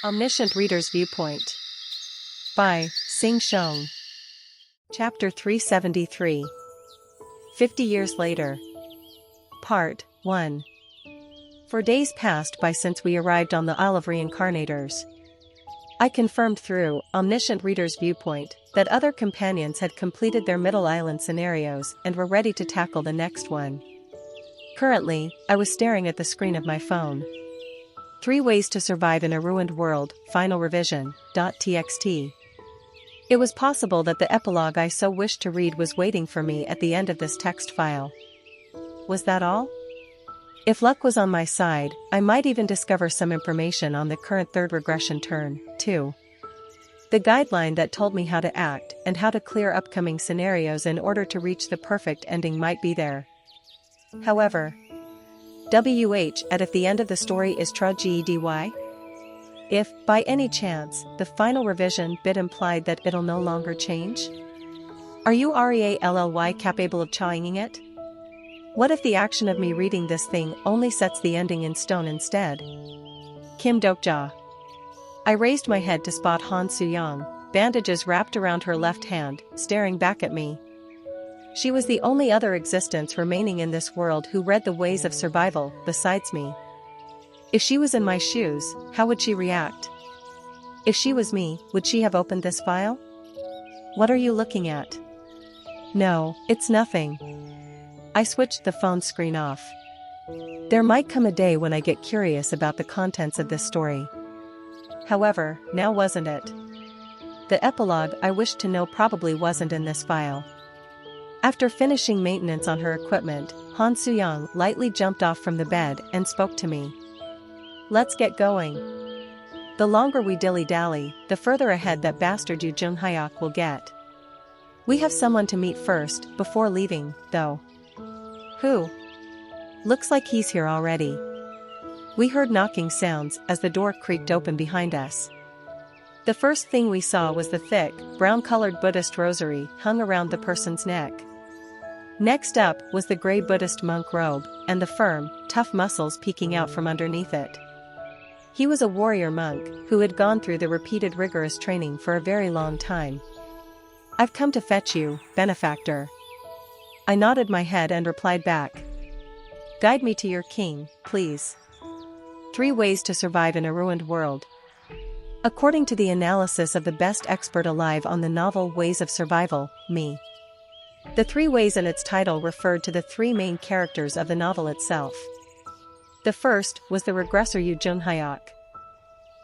Omniscient Reader's Viewpoint by Sing Shong. Chapter 373. 50 Years Later. Part 1. For days passed by since we arrived on the Isle of Reincarnators. I confirmed through Omniscient Reader's Viewpoint that other companions had completed their Middle Island scenarios and were ready to tackle the next one. Currently, I was staring at the screen of my phone. 3 Ways to Survive in a Ruined World, Final Revision, .txt. It was possible that the epilogue I so wished to read was waiting for me at the end of this text file. Was that all? If luck was on my side, I might even discover some information on the current third regression turn, too. The guideline that told me how to act and how to clear upcoming scenarios in order to reach the perfect ending might be there. However, if the end of the story is tragedy? If, by any chance, the final revision bit implied that it'll no longer change? Are you really capable of changing it? What if the action of me reading this thing only sets the ending in stone instead? Kim Dokja. I raised my head to spot Han Soo-young, bandages wrapped around her left hand, staring back at me. She was the only other existence remaining in this world who read the ways of survival, besides me. If she was in my shoes, how would she react? If she was me, would she have opened this file? What are you looking at? No, it's nothing. I switched the phone screen off. There might come a day when I get curious about the contents of this story. However, now wasn't it? The epilogue I wished to know probably wasn't in this file. After finishing maintenance on her equipment, Han Soo-young lightly jumped off from the bed and spoke to me. Let's get going. The longer we dilly-dally, the further ahead that bastard Yu Jung-hyuk will get. We have someone to meet first, before leaving, though. Who? Looks like he's here already. We heard knocking sounds as the door creaked open behind us. The first thing we saw was the thick, brown-colored Buddhist rosary hung around the person's neck. Next up was the gray Buddhist monk robe, and the firm, tough muscles peeking out from underneath it. He was a warrior monk who had gone through the repeated rigorous training for a very long time. I've come to fetch you, benefactor. I nodded my head and replied back. Guide me to your king, please. 3 Ways to Survive in a Ruined World. According to the analysis of the best expert alive on the novel Ways of Survival, me. The 3 ways in its title referred to the 3 main characters of the novel itself. The first was the regressor Yu Jung-hyuk.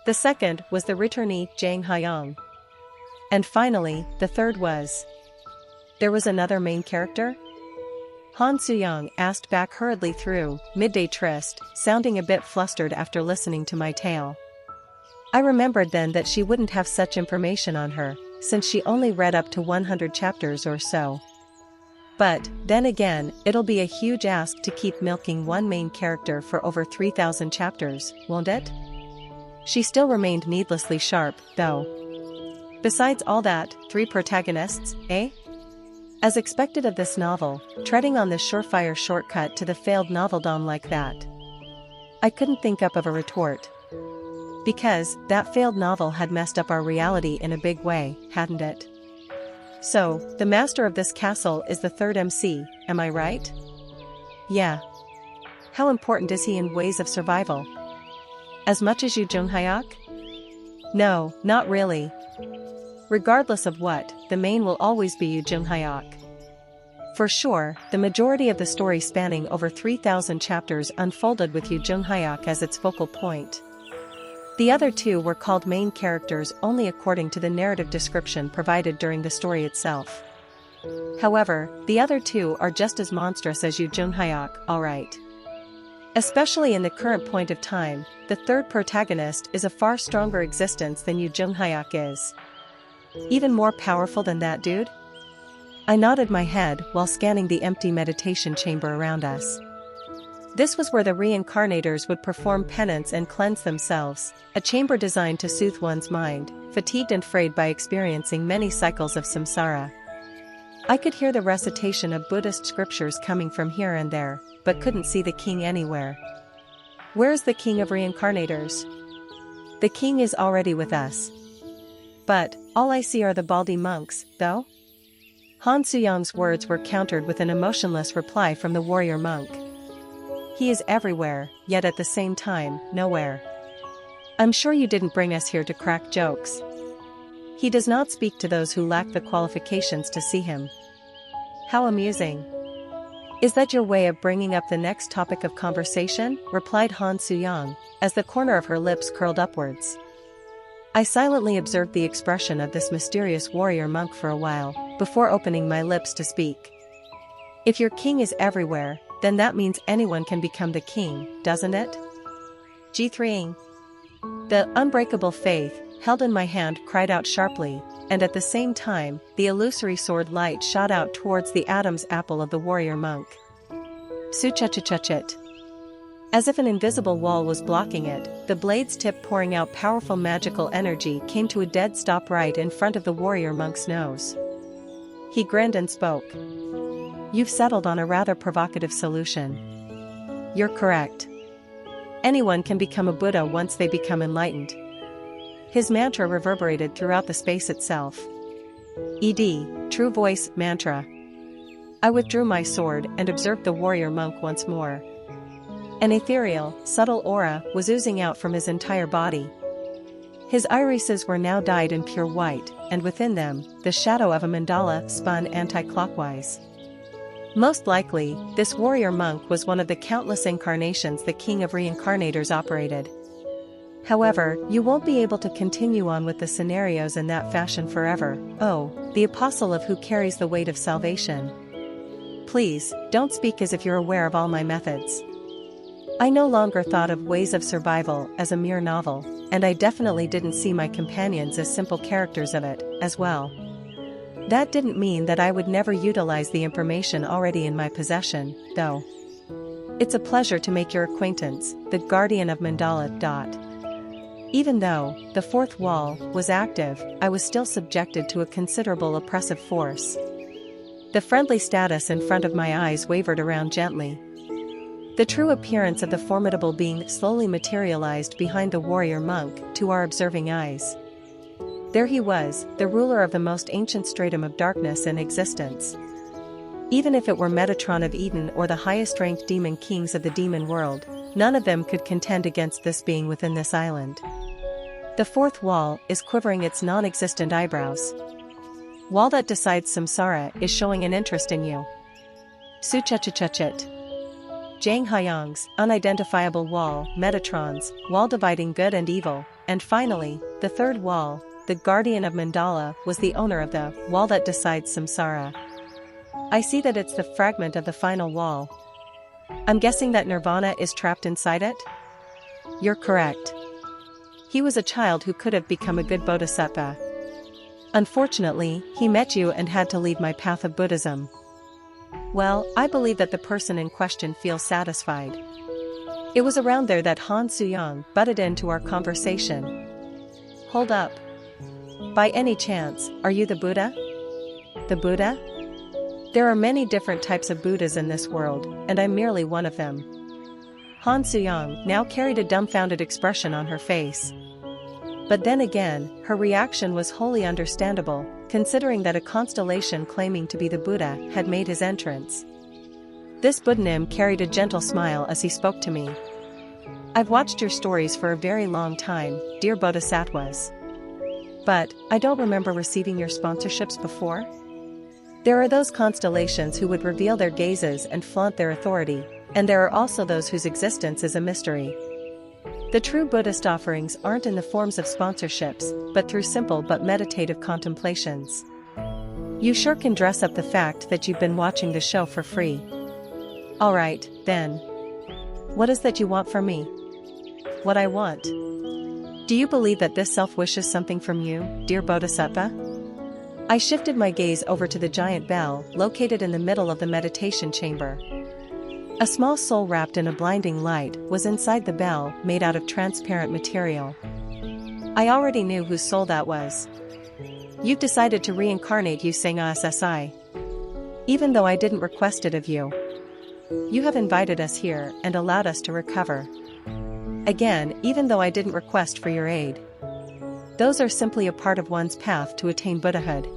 The second was the returnee Jang Ha-young. And finally, the third was... There was another main character? Han Soo-young asked back hurriedly through midday tryst, sounding a bit flustered after listening to my tale. I remembered then that she wouldn't have such information on her, since she only read up to 100 chapters or so. But, then again, it'll be a huge ask to keep milking one main character for over 3,000 chapters, won't it? She still remained needlessly sharp, though. Besides all that, 3 protagonists, eh? As expected of this novel, treading on this surefire shortcut to the failed noveldom like that. I couldn't think up of a retort. Because, that failed novel had messed up our reality in a big way, hadn't it? So, the master of this castle is the 3rd MC, am I right? Yeah. How important is he in Ways of Survival? As much as Yu Jung-hyuk? No, not really. Regardless of what, the main will always be Yu Jung-hyuk. For sure, the majority of the story spanning over 3,000 chapters unfolded with Yu Jung-hyuk as its focal point. The other 2 were called main characters only according to the narrative description provided during the story itself. However, the other 2 are just as monstrous as Yu Jung-hyuk, alright. Especially in the current point of time, the 3rd protagonist is a far stronger existence than Yu Jung-hyuk is. Even more powerful than that dude? I nodded my head while scanning the empty meditation chamber around us. This was where the reincarnators would perform penance and cleanse themselves, a chamber designed to soothe one's mind, fatigued and frayed by experiencing many cycles of samsara. I could hear the recitation of Buddhist scriptures coming from here and there, but couldn't see the king anywhere. Where's the king of reincarnators? The king is already with us. But, all I see are the baldy monks, though? Han Suyong's words were countered with an emotionless reply from the warrior monk. He is everywhere, yet at the same time, nowhere. I'm sure you didn't bring us here to crack jokes. He does not speak to those who lack the qualifications to see him. How amusing. Is that your way of bringing up the next topic of conversation? Replied Han Suyong, as the corner of her lips curled upwards. I silently observed the expression of this mysterious warrior monk for a while, before opening my lips to speak. If your king is everywhere, then that means anyone can become the king, doesn't it? G3ing. The unbreakable faith, held in my hand, cried out sharply, and at the same time, the illusory sword light shot out towards the Adam's apple of the warrior monk. Suchachachuchit. As if an invisible wall was blocking it, the blade's tip pouring out powerful magical energy came to a dead stop right in front of the warrior monk's nose. He grinned and spoke. You've settled on a rather provocative solution. You're correct. Anyone can become a Buddha once they become enlightened. His mantra reverberated throughout the space itself. True voice mantra. I withdrew my sword and observed the warrior monk once more. An ethereal, subtle aura was oozing out from his entire body. His irises were now dyed in pure white, and within them, the shadow of a mandala spun anti-clockwise. Most likely, this warrior monk was one of the countless incarnations the king of reincarnators operated. However, you won't be able to continue on with the scenarios in that fashion forever. Oh, the apostle of who carries the weight of salvation. Please, don't speak as if you're aware of all my methods. I no longer thought of Ways of Survival as a mere novel, and I definitely didn't see my companions as simple characters of it, as well. That didn't mean that I would never utilize the information already in my possession, though. It's a pleasure to make your acquaintance, the guardian of Mandala. Even though the fourth wall was active, I was still subjected to a considerable oppressive force. The friendly status in front of my eyes wavered around gently. The true appearance of the formidable being slowly materialized behind the warrior monk to our observing eyes. There he was, the ruler of the most ancient stratum of darkness in existence. Even if it were Metatron of Eden or the highest-ranked demon kings of the demon world, none of them could contend against this being within this island. The fourth wall is quivering its non-existent eyebrows. Wall that decides samsara is showing an interest in you. Suchachachuchit. Zhang Haiyang's unidentifiable wall, Metatron's wall dividing good and evil, and finally, the third wall, the guardian of Mandala, was the owner of the wall that decides samsara. I see that it's the fragment of the final wall. I'm guessing that Nirvana is trapped inside it? You're correct. He was a child who could have become a good bodhisattva. Unfortunately, he met you and had to leave my path of Buddhism. Well, I believe that the person in question feels satisfied. It was around there that Han Suyong butted into our conversation. Hold up. By any chance, are you the Buddha? The Buddha? There are many different types of Buddhas in this world, and I'm merely one of them. Han Suyong now carried a dumbfounded expression on her face. But then again, her reaction was wholly understandable, considering that a constellation claiming to be the Buddha had made his entrance. This Buddhanim carried a gentle smile as he spoke to me. I've watched your stories for a very long time, dear Bodhisattvas. But, I don't remember receiving your sponsorships before. There are those constellations who would reveal their gazes and flaunt their authority, and there are also those whose existence is a mystery. The true Buddhist offerings aren't in the forms of sponsorships, but through simple but meditative contemplations. You sure can dress up the fact that you've been watching the show for free. Alright, then. What is that you want from me? What I want? Do you believe that this self wishes something from you, dear Bodhisattva? I shifted my gaze over to the giant bell, located in the middle of the meditation chamber. A small soul wrapped in a blinding light was inside the bell, made out of transparent material. I already knew whose soul that was. You've decided to reincarnate using SSI. Even though I didn't request it of you. You have invited us here and allowed us to recover. Again, even though I didn't request for your aid. Those are simply a part of one's path to attain Buddhahood.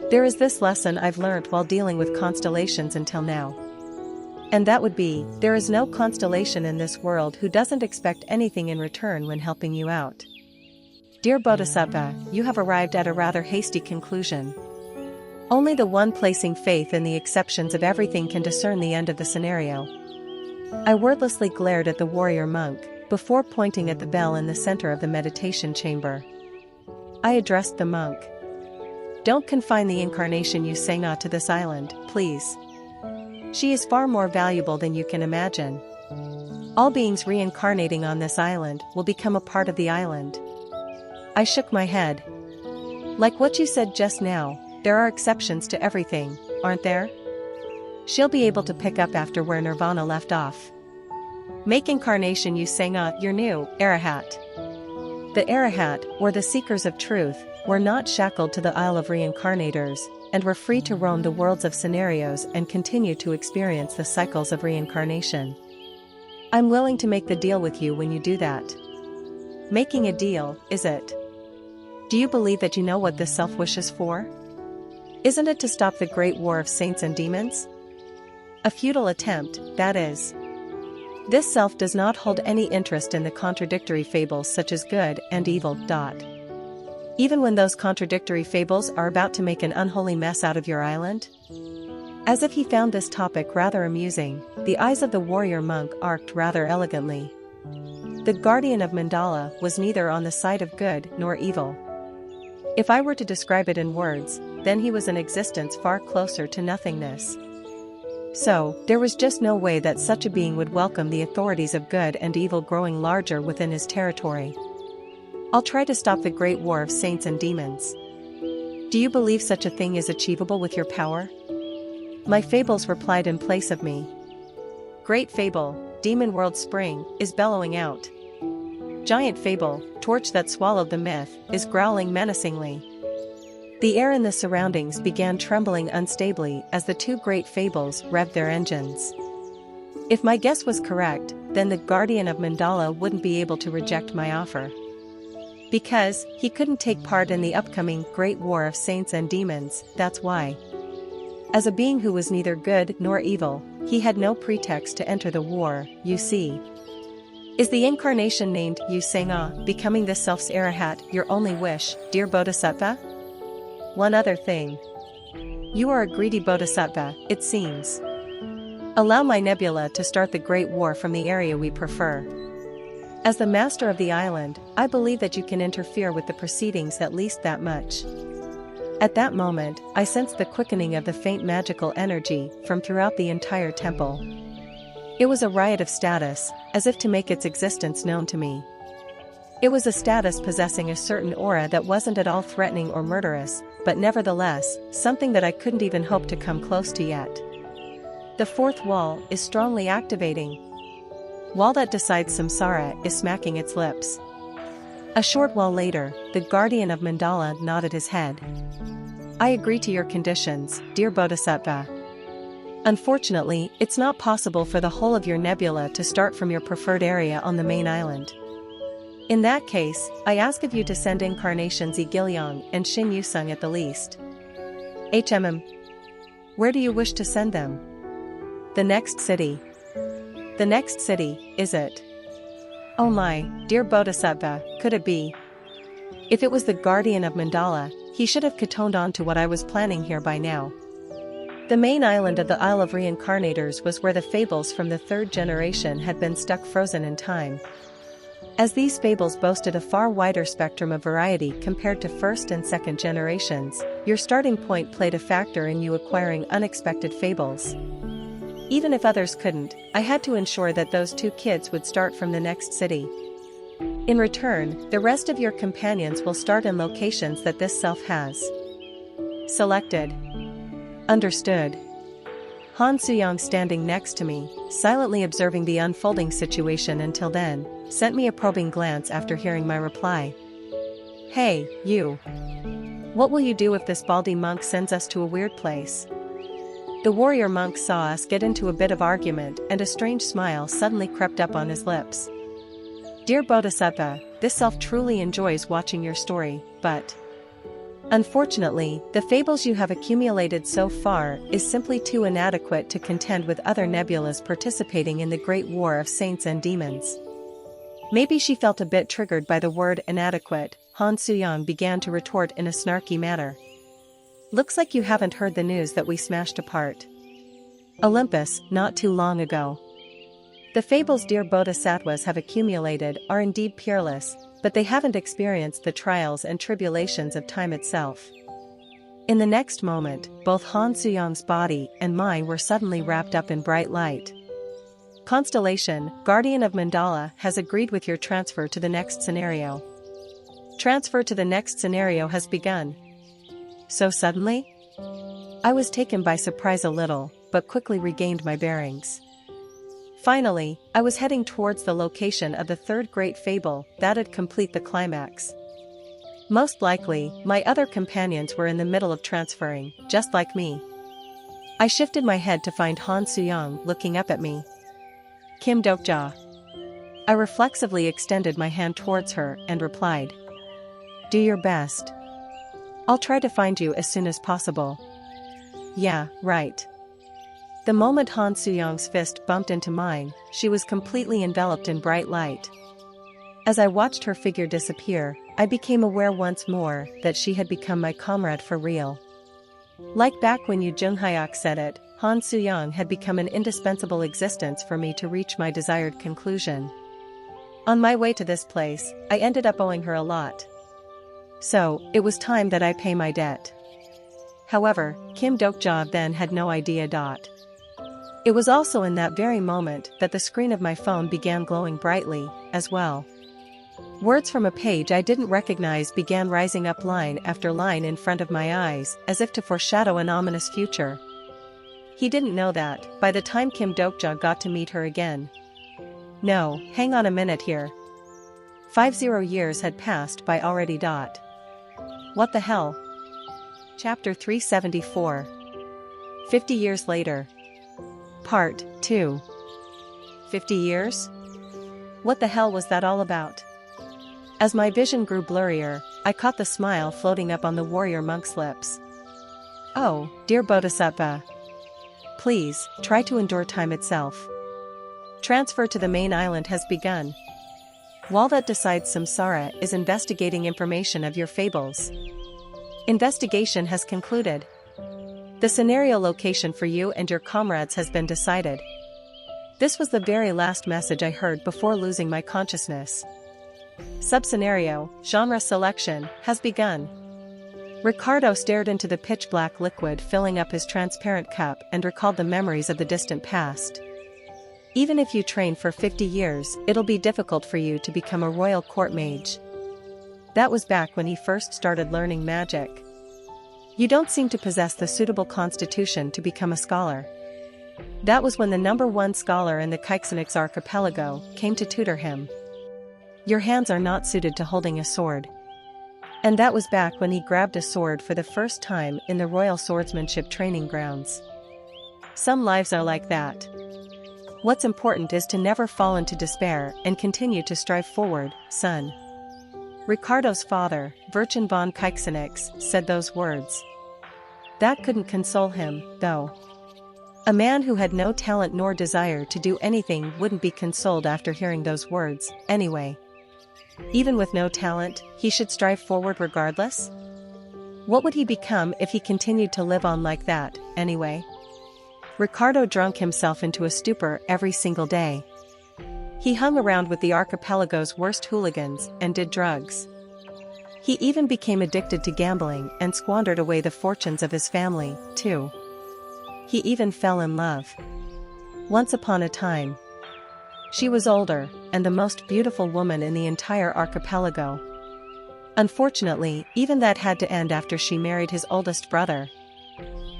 There is this lesson I've learned while dealing with constellations until now. And that would be, there is no constellation in this world who doesn't expect anything in return when helping you out. Dear Bodhisattva, you have arrived at a rather hasty conclusion. Only the one placing faith in the exceptions of everything can discern the end of the scenario. I wordlessly glared at the warrior monk, before pointing at the bell in the center of the meditation chamber. I addressed the monk. Don't confine the incarnation you Sangha to this island, please. She is far more valuable than you can imagine. All beings reincarnating on this island will become a part of the island. I shook my head. Like what you said just now, there are exceptions to everything, aren't there? She'll be able to pick up after where Nirvana left off. Make incarnation you Sangha your new Arahat. The Arahat, or the Seekers of Truth, were not shackled to the Isle of Reincarnators, and were free to roam the worlds of scenarios and continue to experience the cycles of reincarnation. I'm willing to make the deal with you when you do that. Making a deal, is it? Do you believe that you know what this self wishes for? Isn't it to stop the great war of saints and demons? A futile attempt, that is. This self does not hold any interest in the contradictory fables such as good and evil. Even when those contradictory fables are about to make an unholy mess out of your island? As if he found this topic rather amusing, the eyes of the warrior monk arced rather elegantly. The guardian of Mandala was neither on the side of good nor evil. If I were to describe it in words, then he was an existence far closer to nothingness. So, there was just no way that such a being would welcome the authorities of good and evil growing larger within his territory. I'll try to stop the great war of saints and demons. Do you believe such a thing is achievable with your power? My fables replied in place of me. Great fable, demon world spring, is bellowing out. Giant fable, torch that swallowed the myth, is growling menacingly. The air in the surroundings began trembling unstably as the two great fables revved their engines. If my guess was correct, then the guardian of Mandala wouldn't be able to reject my offer. Because he couldn't take part in the upcoming great war of saints and demons, that's why. As a being who was neither good nor evil, he had no pretext to enter the war, you see. Is the incarnation named you Sangha, becoming this self's Arahat, your only wish, dear Bodhisattva? One other thing. You are a greedy Bodhisattva, it seems. Allow my nebula to start the great war from the area we prefer. As the master of the island, I believe that you can interfere with the proceedings at least that much. At that moment, I sensed the quickening of the faint magical energy from throughout the entire temple. It was a riot of status, as if to make its existence known to me. It was a status possessing a certain aura that wasn't at all threatening or murderous, but nevertheless, something that I couldn't even hope to come close to yet. The fourth wall is strongly activating. Wall that decides samsara is smacking its lips. A short while later, the guardian of Mandala nodded his head. I agree to your conditions, dear Bodhisattva. Unfortunately, it's not possible for the whole of your nebula to start from your preferred area on the main island. In that case, I ask of you to send incarnations Gilyong and Shin Yusung at the least. Where do you wish to send them? The next city. The next city, is it? Oh my, dear Bodhisattva, could it be? If it was the guardian of Mandala, he should have catoned on to what I was planning here by now. The main island of the Isle of Reincarnators was where the fables from the third generation had been stuck frozen in time. As these fables boasted a far wider spectrum of variety compared to first and second generations, your starting point played a factor in you acquiring unexpected fables. Even if others couldn't, I had to ensure that those two kids would start from the next city. In return, the rest of your companions will start in locations that this self has selected. Understood. Han Suyang, standing next to me, silently observing the unfolding situation until then, sent me a probing glance after hearing my reply. Hey, you. What will you do if this baldy monk sends us to a weird place? The warrior monk saw us get into a bit of argument and a strange smile suddenly crept up on his lips. Dear Bodhisattva, this self truly enjoys watching your story, but unfortunately, the fables you have accumulated so far is simply too inadequate to contend with other nebulas participating in the great war of saints and demons. Maybe she felt a bit triggered by the word inadequate. Han Suyang began to retort in a snarky manner. Looks like you haven't heard the news that we smashed apart Olympus not too long ago. The fables dear bodhisattvas have accumulated are indeed peerless, but they haven't experienced the trials and tribulations of time itself. In the next moment, both Han Suyang's body and mine were suddenly wrapped up in bright light. Constellation, Guardian of Mandala, has agreed with your transfer to the next scenario. Transfer to the next scenario has begun. So suddenly? I was taken by surprise a little, but quickly regained my bearings. Finally, I was heading towards the location of the third great fable that'd complete the climax. Most likely, my other companions were in the middle of transferring, just like me. I shifted my head to find Han Suyang looking up at me. Kim Dokja. I reflexively extended my hand towards her and replied. Do your best. I'll try to find you as soon as possible. Yeah, right. The moment Han Suyang's fist bumped into mine, she was completely enveloped in bright light. As I watched her figure disappear, I became aware once more that she had become my comrade for real. Like back when Yu Junghyuk said it, Han Suyang had become an indispensable existence for me to reach my desired conclusion. On my way to this place, I ended up owing her a lot. So, it was time that I pay my debt. However, Kim Dokja then had no idea. It was also in that very moment that the screen of my phone began glowing brightly, as well. Words from a page I didn't recognize began rising up line after line in front of my eyes, as if to foreshadow an ominous future. He didn't know that, by the time Kim Dokja got to meet her again. No, hang on a minute here. 50 years had passed by already. What the hell? Chapter 374. 50 years later. Part 2. 50 years? What the hell was that all about? As my vision grew blurrier, I caught the smile floating up on the warrior monk's lips. Oh, dear Bodhisattva. Please, try to endure time itself. Transfer to the main island has begun. While that decides Samsara is investigating information of your fables. Investigation has concluded. The scenario location for you and your comrades has been decided. This was the very last message I heard before losing my consciousness. Sub-scenario, genre selection, has begun. Ricardo stared into the pitch-black liquid filling up his transparent cup and recalled the memories of the distant past. Even if you train for 50 years, it'll be difficult for you to become a royal court mage. That was back when he first started learning magic. You don't seem to possess the suitable constitution to become a scholar. That was when the #1 scholar in the Coincidental archipelago came to tutor him. Your hands are not suited to holding a sword. And that was back when he grabbed a sword for the first time in the Royal Swordsmanship training grounds. Some lives are like that. What's important is to never fall into despair and continue to strive forward, son. Ricardo's father, Virchin von Keixenix, said those words. That couldn't console him, though. A man who had no talent nor desire to do anything wouldn't be consoled after hearing those words, anyway. Even with no talent, he should strive forward regardless? What would he become if he continued to live on like that, anyway? Ricardo drank himself into a stupor every single day. He hung around with the archipelago's worst hooligans and did drugs. He even became addicted to gambling and squandered away the fortunes of his family, too. He even fell in love. Once upon a time. She was older, and the most beautiful woman in the entire archipelago. Unfortunately, even that had to end after she married his oldest brother.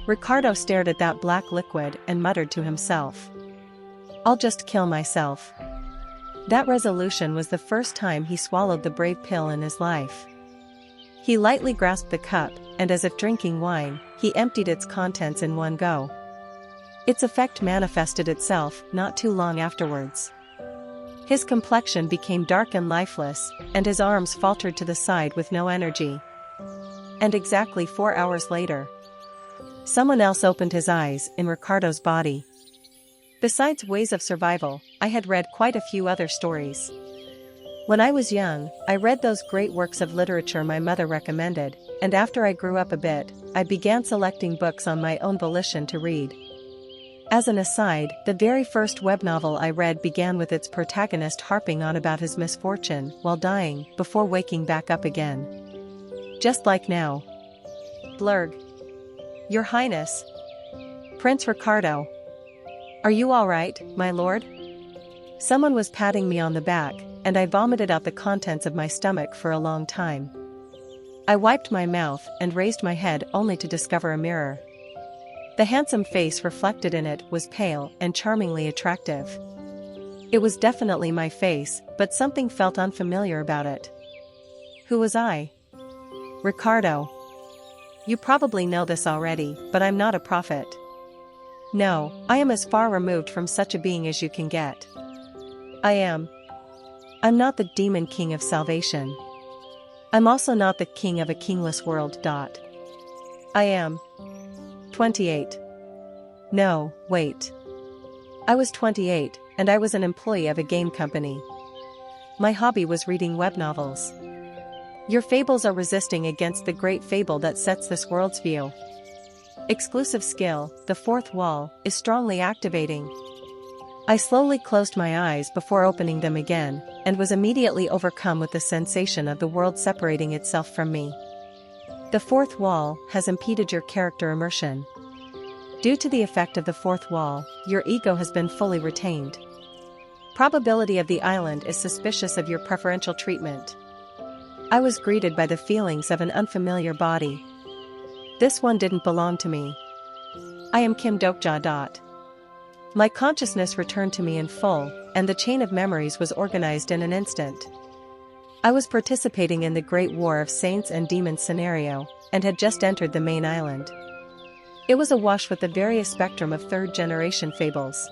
Ricardo stared at that black liquid and muttered to himself. I'll just kill myself. That resolution was the first time he swallowed the brave pill in his life. He lightly grasped the cup, and as if drinking wine, he emptied its contents in one go. Its effect manifested itself not too long afterwards. His complexion became dark and lifeless, and his arms faltered to the side with no energy. And exactly 4 hours later, someone else opened his eyes in Ricardo's body. Besides Ways of Survival, I had read quite a few other stories. When I was young, I read those great works of literature my mother recommended, and after I grew up a bit, I began selecting books on my own volition to read. As an aside, the very first web novel I read began with its protagonist harping on about his misfortune while dying before waking back up again. Just like now. Blurg. Your Highness. Prince Ricardo. Are you all right, my lord? Someone was patting me on the back, and I vomited out the contents of my stomach for a long time. I wiped my mouth and raised my head only to discover a mirror. The handsome face reflected in it was pale and charmingly attractive. It was definitely my face, but something felt unfamiliar about it. Who was I? Ricardo. You probably know this already, but I'm not a prophet. No, I am as far removed from such a being as you can get. I'm not the demon king of salvation. I'm also not the king of a kingless world. I am 28. No, wait. I was 28, and I was an employee of a game company. My hobby was reading web novels. Your fables are resisting against the great fable that sets this world's view. Exclusive skill, the fourth wall, is strongly activating. I slowly closed my eyes before opening them again, and was immediately overcome with the sensation of the world separating itself from me. The fourth wall has impeded your character immersion. Due to the effect of the fourth wall, your ego has been fully retained. Probability of the island is suspicious of your preferential treatment. I was greeted by the feelings of an unfamiliar body. This one didn't belong to me. I am Kim Dokja. My consciousness returned to me in full, and the chain of memories was organized in an instant. I was participating in the Great War of Saints and Demons scenario, and had just entered the main island. It was awash with the various spectrum of third-generation fables.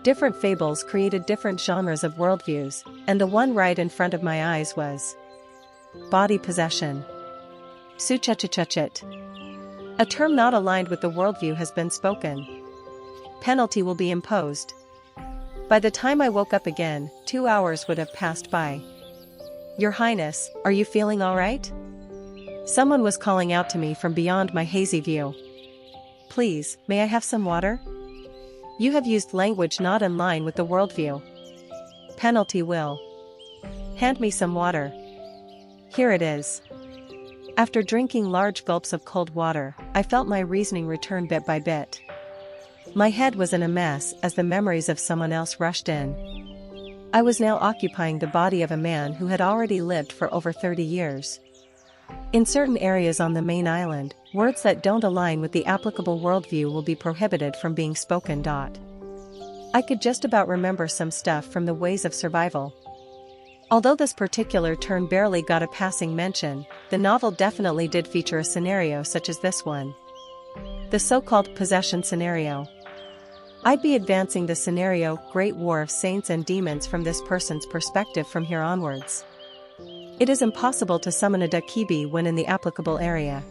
Different fables created different genres of worldviews, and the one right in front of my eyes was body possession. Suchachichachit. A term not aligned with the worldview has been spoken. Penalty will be imposed. By the time I woke up again, 2 hours would have passed by. Your Highness, are you feeling all right? Someone was calling out to me from beyond my hazy view. Please, may I have some water? You have used language not in line with the worldview. Penalty will. Hand me some water. Here it is. After drinking large gulps of cold water, I felt my reasoning return bit by bit. My head was in a mess as the memories of someone else rushed in. I was now occupying the body of a man who had already lived for over 30 years. In certain areas on the main island, words that don't align with the applicable worldview will be prohibited from being spoken. I could just about remember some stuff from the Ways of Survival. Although this particular turn barely got a passing mention, the novel definitely did feature a scenario such as this one. The so-called possession scenario. I'd be advancing the scenario Great War of Saints and Demons from this person's perspective from here onwards. It is impossible to summon a Dakibi when in the applicable area.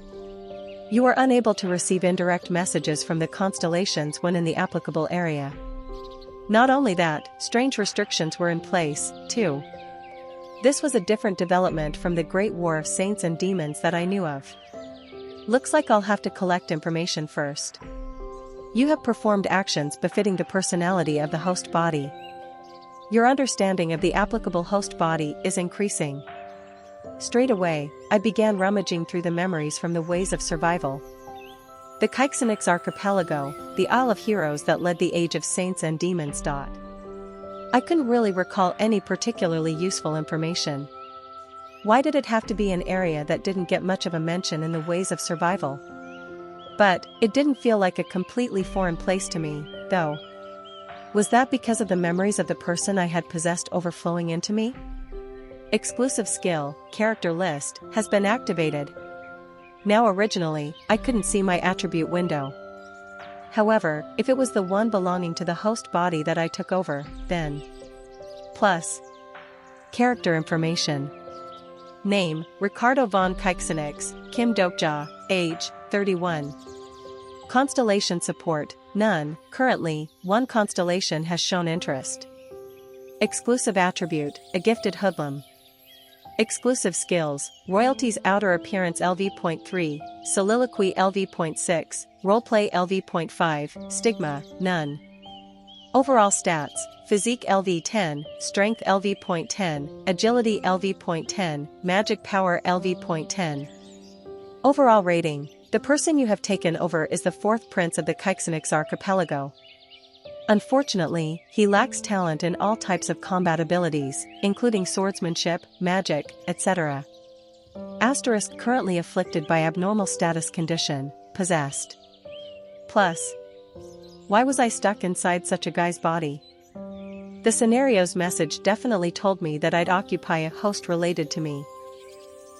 You are unable to receive indirect messages from the constellations when in the applicable area. Not only that, strange restrictions were in place, too. This was a different development from the Great War of Saints and Demons that I knew of. Looks like I'll have to collect information first. You have performed actions befitting the personality of the host body. Your understanding of the applicable host body is increasing. Straight away, I began rummaging through the memories from the Ways of Survival. The Kaiksanix Archipelago, the Isle of Heroes that led the Age of Saints and Demons. I couldn't really recall any particularly useful information. Why did it have to be an area that didn't get much of a mention in the Ways of Survival? But it didn't feel like a completely foreign place to me, though. Was that because of the memories of the person I had possessed overflowing into me? Exclusive skill, character list, has been activated. Now originally, I couldn't see my attribute window. However, if it was the one belonging to the host body that I took over, then Plus. Character information. Name, Ricardo von Keixenix, Kim Dokja, age, 31. Constellation support, none, currently, one constellation has shown interest. Exclusive attribute, a gifted hoodlum. Exclusive skills, royalties outer appearance LV.3, soliloquy LV.6, roleplay LV.5, stigma, none. Overall stats, physique LV10, strength LV.10, agility LV.10, magic power LV.10. Overall rating, the person you have taken over is the fourth prince of the Keixenix archipelago. Unfortunately, he lacks talent in all types of combat abilities, including swordsmanship, magic, etc. Asterisk currently afflicted by abnormal status condition, possessed. Plus. Why was I stuck inside such a guy's body? The scenario's message definitely told me that I'd occupy a host related to me.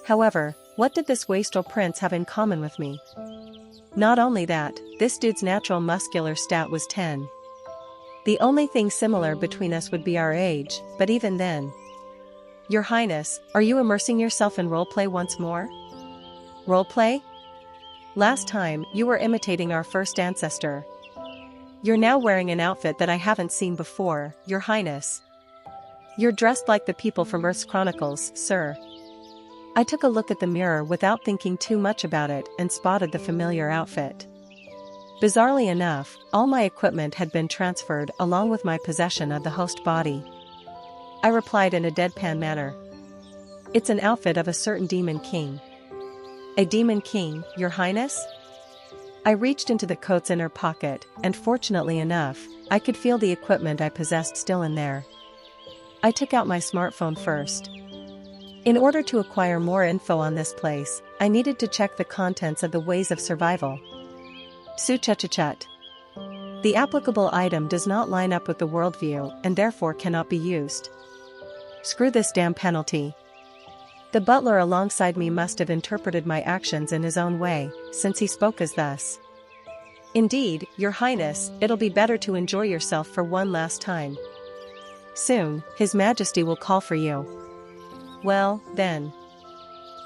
However, what did this wastrel prince have in common with me? Not only that, this dude's natural muscular stat was 10. The only thing similar between us would be our age, but even then. Your Highness, are you immersing yourself in roleplay once more? Roleplay? Last time, you were imitating our first ancestor. You're now wearing an outfit that I haven't seen before, Your Highness. You're dressed like the people from Earth's Chronicles, sir. I took a look at the mirror without thinking too much about it and spotted the familiar outfit. Bizarrely enough, all my equipment had been transferred along with my possession of the host body. I replied in a deadpan manner. It's an outfit of a certain demon king. A demon king, Your Highness? I reached into the coat's inner pocket, and fortunately enough, I could feel the equipment I possessed still in there. I took out my smartphone first. In order to acquire more info on this place, I needed to check the contents of the Ways of Survival. Suchachachat. The applicable item does not line up with the worldview and therefore cannot be used. Screw this damn penalty. The butler alongside me must have interpreted my actions in his own way, since he spoke as thus. Indeed, Your Highness, it'll be better to enjoy yourself for one last time. Soon, His Majesty will call for you. Well, then.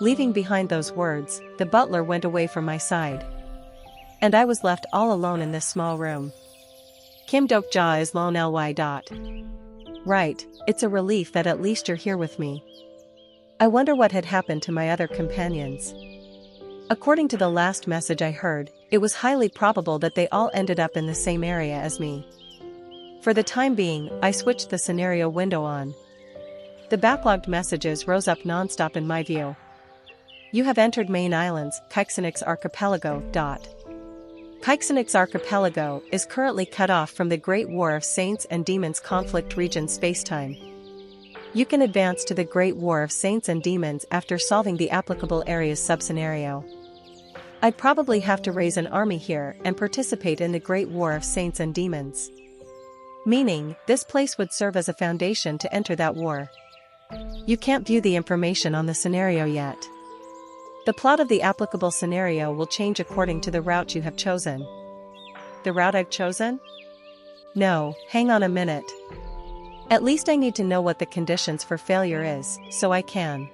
Leaving behind those words, the butler went away from my side. And I was left all alone in this small room. Kim Dokja is lone ly. Right, it's a relief that at least you're here with me. I wonder what had happened to my other companions. According to the last message I heard, it was highly probable that they all ended up in the same area as me. For the time being, I switched the scenario window on. The backlogged messages rose up non-stop in my view. You have entered Main Islands, Keixenix Archipelago. Keixenix Archipelago is currently cut off from the Great War of Saints and Demons conflict region spacetime. You can advance to the Great War of Saints and Demons after solving the applicable area's sub-scenario. I'd probably have to raise an army here and participate in the Great War of Saints and Demons. Meaning, this place would serve as a foundation to enter that war. You can't view the information on the scenario yet. The plot of the applicable scenario will change according to the route you have chosen. The route I've chosen? No, hang on a minute. At least I need to know what the conditions for failure is, so I can.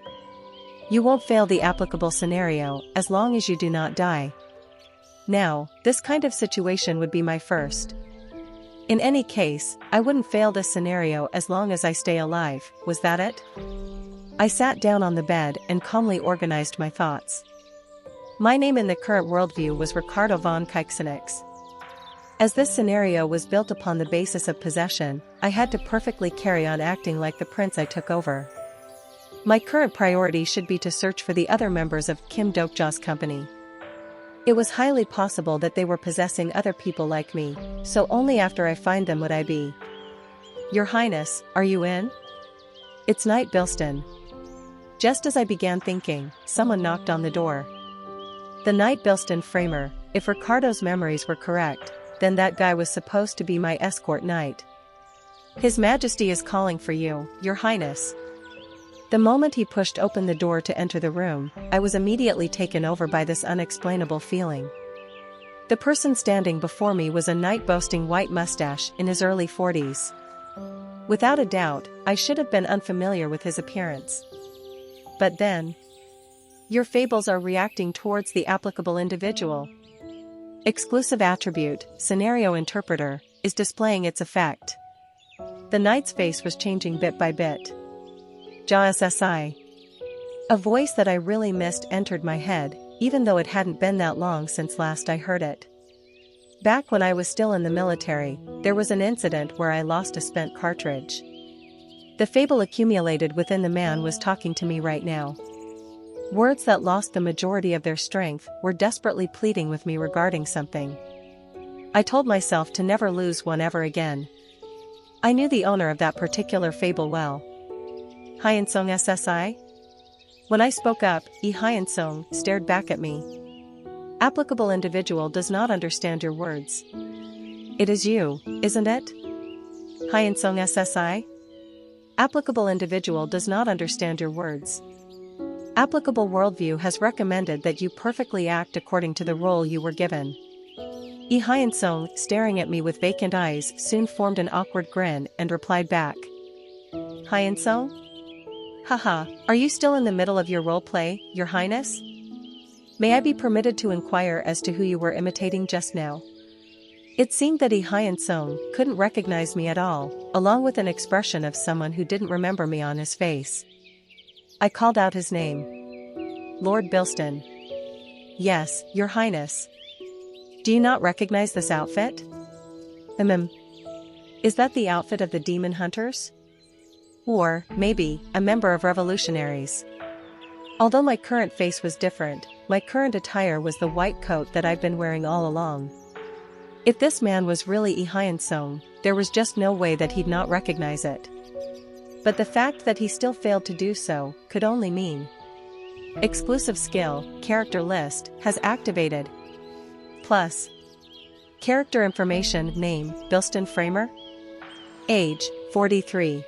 You won't fail the applicable scenario as long as you do not die. Now, this kind of situation would be my first. In any case, I wouldn't fail this scenario as long as I stay alive, was that it? I sat down on the bed and calmly organized my thoughts. My name in the current worldview was Ricardo von Keixenix. As this scenario was built upon the basis of possession, I had to perfectly carry on acting like the prince I took over. My current priority should be to search for the other members of Kim Dokja's company. It was highly possible that they were possessing other people like me, so only after I find them would I be. Your Highness, are you in? It's Knight Bilston. Just as I began thinking, someone knocked on the door. The Knight Bilston framer, if Ricardo's memories were correct, then that guy was supposed to be my escort knight. His Majesty is calling for you, Your Highness. The moment he pushed open the door to enter the room, I was immediately taken over by this unexplainable feeling. The person standing before me was a knight boasting white mustache in his early 40s. Without a doubt, I should have been unfamiliar with his appearance. But then, your fables are reacting towards the applicable individual. Exclusive attribute, scenario interpreter, is displaying its effect. The knight's face was changing bit by bit. JSSI. A voice that I really missed entered my head, even though it hadn't been that long since last I heard it. Back when I was still in the military, there was an incident where I lost a spent cartridge. The fable accumulated within the man was talking to me right now. Words that lost the majority of their strength were desperately pleading with me regarding something. I told myself to never lose one ever again. I knew the owner of that particular fable well. Hyansong SSI? When I spoke up, Hyansong stared back at me. Applicable individual does not understand your words. It is you, isn't it? Hyansong SSI? Applicable individual does not understand your words. Applicable worldview has recommended that you perfectly act according to the role you were given. Hyansong, staring at me with vacant eyes, soon formed an awkward grin and replied back. Hyansong? Haha, are you still in the middle of your role play, Your Highness? May I be permitted to inquire as to who you were imitating just now? It seemed that Hyansong couldn't recognize me at all, along with an expression of someone who didn't remember me on his face. I called out his name. Lord Bilston. Yes, Your Highness. Do you not recognize this outfit? Is that the outfit of the demon hunters? Or, maybe, a member of revolutionaries. Although my current face was different, my current attire was the white coat that I've been wearing all along. If this man was really Hyansong, there was just no way that he'd not recognize it. But the fact that he still failed to do so could only mean exclusive skill, character list, has activated. Plus. Character information, name, Bilston Framer. Age, 43.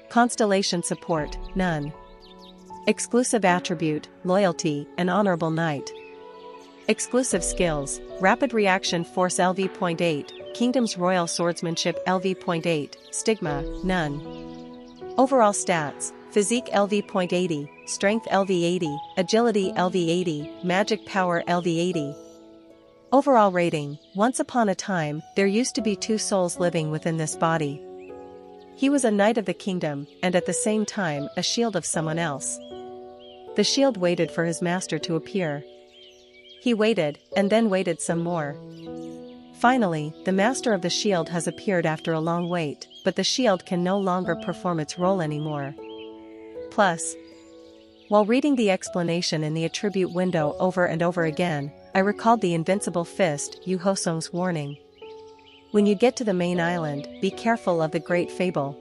Constellation support, none. Exclusive attribute, loyalty, an honorable knight. Exclusive skills, rapid reaction force LV.8, Kingdom's Royal Swordsmanship LV.8, stigma, none. Overall stats, physique LV.80, strength LV80, agility LV80, magic power LV80. Overall rating, once upon a time, there used to be two souls living within this body. He was a knight of the kingdom, and at the same time, a shield of someone else. The shield waited for his master to appear. He waited, and then waited some more. Finally, the master of the shield has appeared after a long wait, but the shield can no longer perform its role anymore. Plus. While reading the explanation in the attribute window over and over again, I recalled the invincible fist, Yu Hosong's warning. When you get to the main island, be careful of the great fable.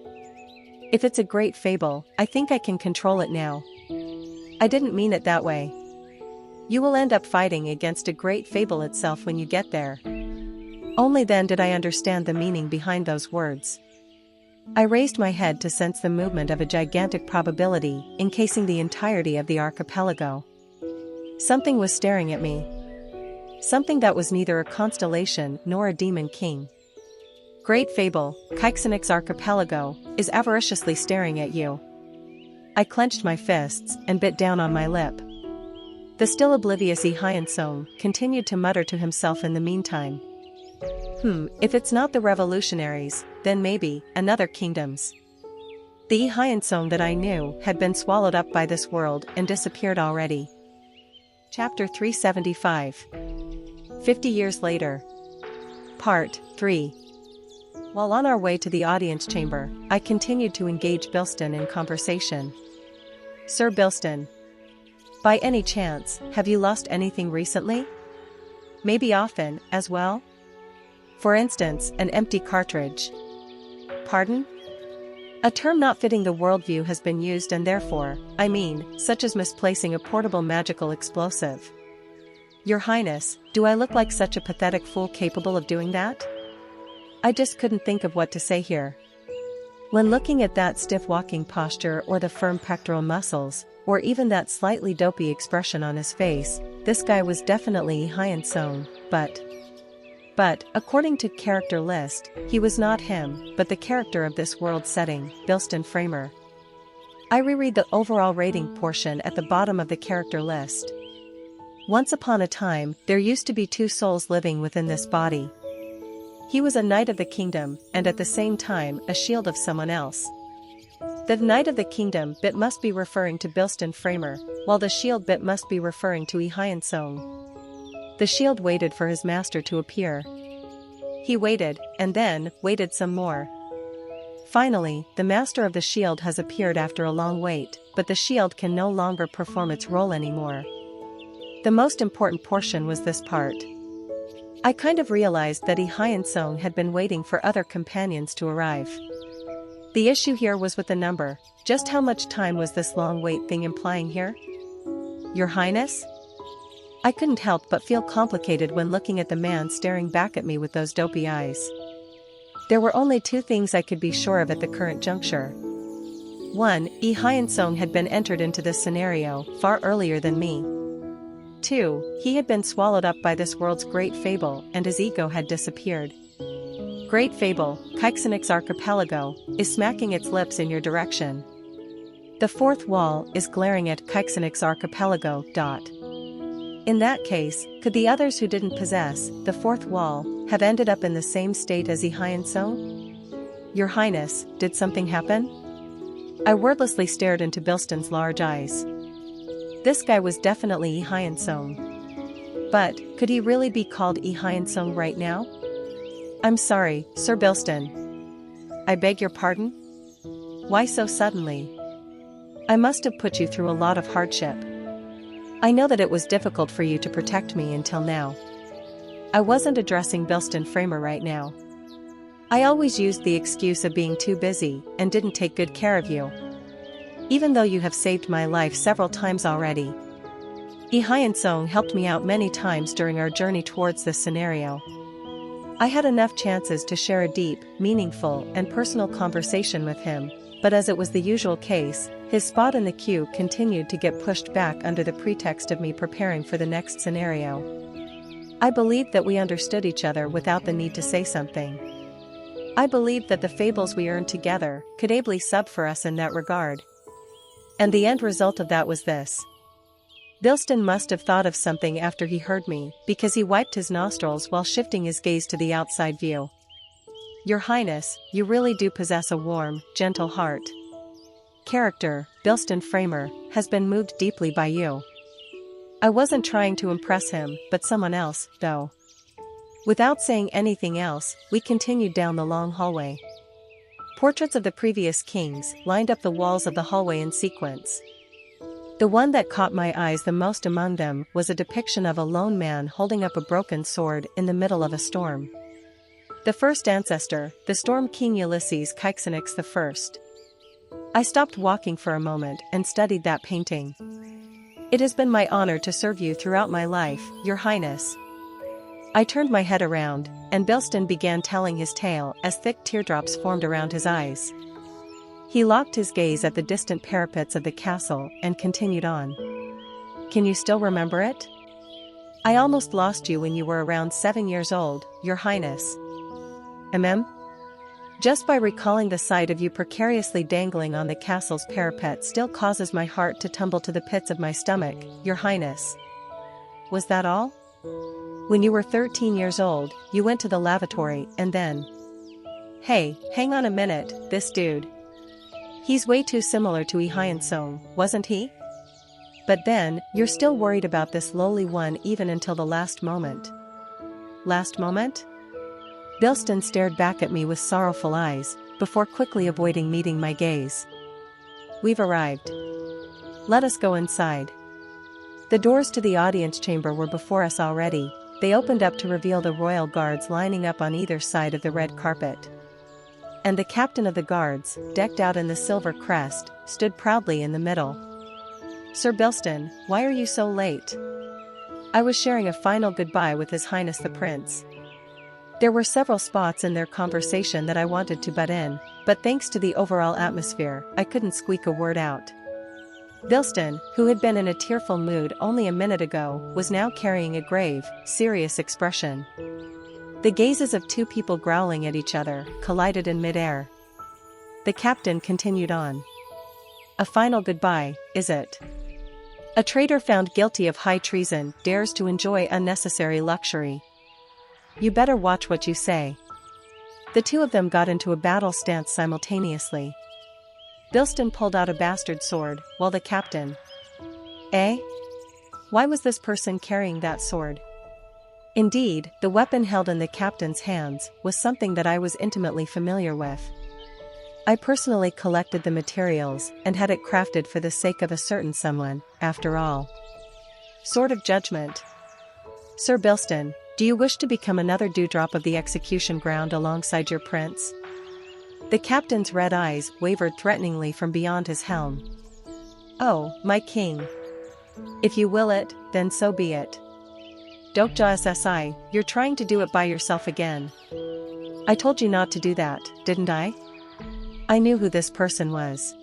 If it's a great fable, I think I can control it now. I didn't mean it that way. You will end up fighting against a great fable itself when you get there. Only then did I understand the meaning behind those words. I raised my head to sense the movement of a gigantic probability encasing the entirety of the archipelago. Something was staring at me. Something that was neither a constellation nor a demon king. Great fable, Keixenix archipelago, is avariciously staring at you. I clenched my fists and bit down on my lip. The still oblivious Hyansong continued to mutter to himself in the meantime. If it's not the revolutionaries, then maybe, another kingdom's. The Hyansong that I knew had been swallowed up by this world and disappeared already. Chapter 375. 50 Years Later. Part 3. While on our way to the audience chamber, I continued to engage Bilston in conversation. Sir Bilston. By any chance, have you lost anything recently? Maybe often, as well? For instance, an empty cartridge. Pardon? A term not fitting the worldview has been used and therefore, I mean, such as misplacing a portable magical explosive. Your Highness, do I look like such a pathetic fool capable of doing that? I just couldn't think of what to say here. When looking at that stiff walking posture or the firm pectoral muscles, or even that slightly dopey expression on his face, this guy was definitely Hyansong, but But, according to character list, he was not him, but the character of this world setting, Bilston Framer. I reread the overall rating portion at the bottom of the character list. Once upon a time, there used to be two souls living within this body. He was a knight of the kingdom, and at the same time, a shield of someone else. The knight of the kingdom bit must be referring to Bilston Framer, while the shield bit must be referring to Hyun Song. The shield waited for his master to appear. He waited, and then, waited some more. Finally, the master of the shield has appeared after a long wait, but the shield can no longer perform its role anymore. The most important portion was this part. I kind of realized that Hyun Song had been waiting for other companions to arrive. The issue here was with the number. Just how much time was this long wait thing implying here? Your Highness? I couldn't help but feel complicated when looking at the man staring back at me with those dopey eyes. There were only two things I could be sure of at the current juncture. 1. Hyun Song had been entered into this scenario far earlier than me. 2. He had been swallowed up by this world's great fable and his ego had disappeared. Great fable, Coincidental archipelago, is smacking its lips in your direction. The fourth wall is glaring at Coincidental archipelago. In that case, could the others who didn't possess the fourth wall have ended up in the same state as Hyun Song? Your Highness, did something happen? I wordlessly stared into Bilston's large eyes. This guy was definitely Hyun Song. But, could he really be called Hyun Song right now? I'm sorry, Sir Bilston. I beg your pardon? Why so suddenly? I must have put you through a lot of hardship. I know that it was difficult for you to protect me until now. I wasn't addressing Bilston Framer right now. I always used the excuse of being too busy and didn't take good care of you. Even though you have saved my life several times already. Hyun Song helped me out many times during our journey towards this scenario. I had enough chances to share a deep, meaningful, and personal conversation with him, but as it was the usual case, his spot in the queue continued to get pushed back under the pretext of me preparing for the next scenario. I believed that we understood each other without the need to say something. I believed that the fables we earned together could ably sub for us in that regard. And the end result of that was this. Bilston must have thought of something after he heard me, because he wiped his nostrils while shifting his gaze to the outside view. Your Highness, you really do possess a warm, gentle heart. Character, Bilston Framer, has been moved deeply by you. I wasn't trying to impress him, but someone else, though. Without saying anything else, we continued down the long hallway. Portraits of the previous kings lined up the walls of the hallway in sequence. The one that caught my eyes the most among them was a depiction of a lone man holding up a broken sword in the middle of a storm. The first ancestor, the Storm King Ulysses Caixinix I. I stopped walking for a moment and studied that painting. It has been my honor to serve you throughout my life, Your Highness. I turned my head around, and Bilston began telling his tale as thick teardrops formed around his eyes. He locked his gaze at the distant parapets of the castle and continued on. Can you still remember it? I almost lost you when you were around 7 years old, Your Highness. Just by recalling the sight of you precariously dangling on the castle's parapet still causes my heart to tumble to the pits of my stomach, Your Highness. Was that all? When you were 13 years old, you went to the lavatory and then... Hey, hang on a minute, this dude. He's way too similar to Hyun Song, wasn't he? But then, you're still worried about this lowly one even until the last moment. Last moment? Bilston stared back at me with sorrowful eyes, before quickly avoiding meeting my gaze. We've arrived. Let us go inside. The doors to the audience chamber were before us already. They opened up to reveal the royal guards lining up on either side of the red carpet. And the captain of the guards, decked out in the silver crest, stood proudly in the middle. Sir Bilston, why are you so late? I was sharing a final goodbye with His Highness the Prince. There were several spots in their conversation that I wanted to butt in, but thanks to the overall atmosphere, I couldn't squeak a word out. Bilston, who had been in a tearful mood only a minute ago, was now carrying a grave, serious expression. The gazes of two people growling at each other collided in midair. The captain continued on. A final goodbye, is it? A traitor found guilty of high treason dares to enjoy unnecessary luxury. You better watch what you say. The two of them got into a battle stance simultaneously. Bilston pulled out a bastard sword, while the captain... Eh? Why was this person carrying that sword? Indeed, the weapon held in the captain's hands was something that I was intimately familiar with. I personally collected the materials and had it crafted for the sake of a certain someone, after all. Sword of Judgment. Sir Bilston, do you wish to become another dewdrop of the execution ground alongside your prince? The captain's red eyes wavered threateningly from beyond his helm. Oh, my king. If you will it, then so be it. Dokja SSI, you're trying to do it by yourself again. I told you not to do that, didn't I? I knew who this person was.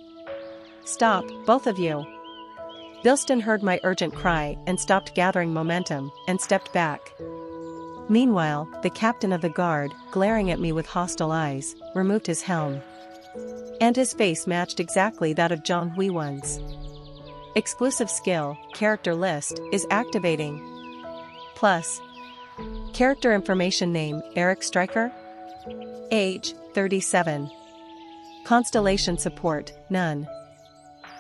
Stop, both of you. Bilston heard my urgent cry and stopped gathering momentum, and stepped back. Meanwhile, the captain of the guard, glaring at me with hostile eyes, removed his helm. And his face matched exactly that of Zhang Huiwen's. Exclusive skill, character list, is activating. Plus. Character information name, Eric Stryker. Age, 37. Constellation support, none.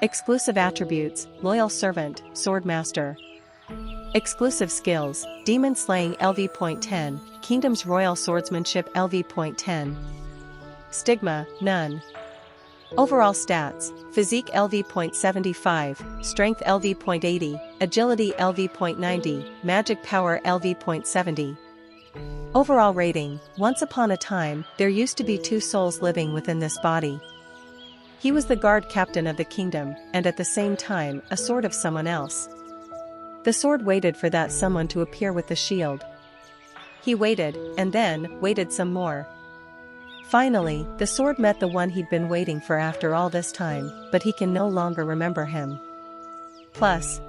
Exclusive attributes, loyal servant, swordmaster. Exclusive skills, demon slaying LV.10, kingdom's royal swordsmanship LV.10. Stigma, none. Overall stats, physique LV.75, strength LV.80, agility LV.90, magic power LV.70. Overall rating, once upon a time, there used to be two souls living within this body. He was the guard captain of the kingdom, and at the same time, a sword of someone else. The sword waited for that someone to appear with the shield. He waited, and then, waited some more. Finally, the sword met the one he'd been waiting for after all this time, but he can no longer remember him. Plus.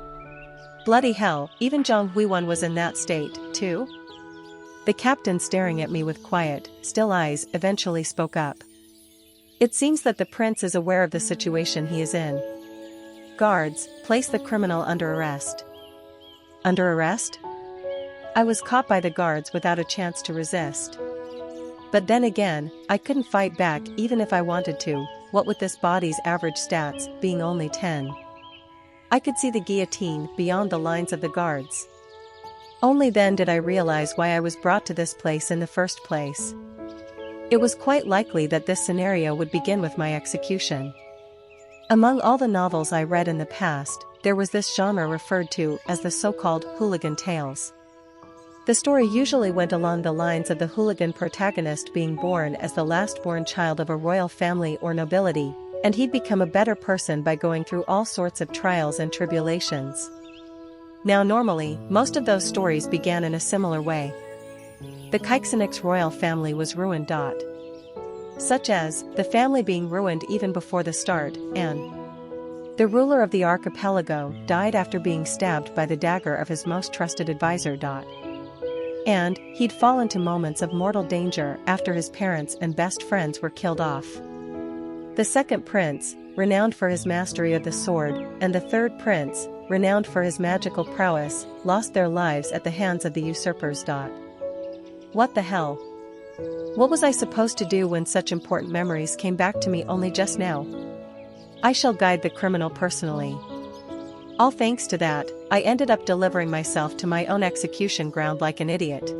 Bloody hell, even Zhang Huiwen was in that state, too? The captain, staring at me with quiet, still eyes, eventually spoke up. It seems that the prince is aware of the situation he is in. Guards, place the criminal under arrest. Under arrest? I was caught by the guards without a chance to resist. But then again, I couldn't fight back even if I wanted to, what with this body's average stats being only 10. I could see the guillotine beyond the lines of the guards. Only then did I realize why I was brought to this place in the first place. It was quite likely that this scenario would begin with my execution. Among all the novels I read in the past, there was this genre referred to as the so-called hooligan tales. The story usually went along the lines of the hooligan protagonist being born as the last-born child of a royal family or nobility, and he'd become a better person by going through all sorts of trials and tribulations. Now normally, most of those stories began in a similar way. The Keixenix royal family was ruined. Such as, the family being ruined even before the start, and the ruler of the archipelago died after being stabbed by the dagger of his most trusted advisor. And he'd fall into moments of mortal danger after his parents and best friends were killed off. The second prince, renowned for his mastery of the sword, and the third prince, renowned for his magical prowess, lost their lives at the hands of the usurpers. What the hell? What was I supposed to do when such important memories came back to me only just now? I shall guide the criminal personally. All thanks to that, I ended up delivering myself to my own execution ground like an idiot.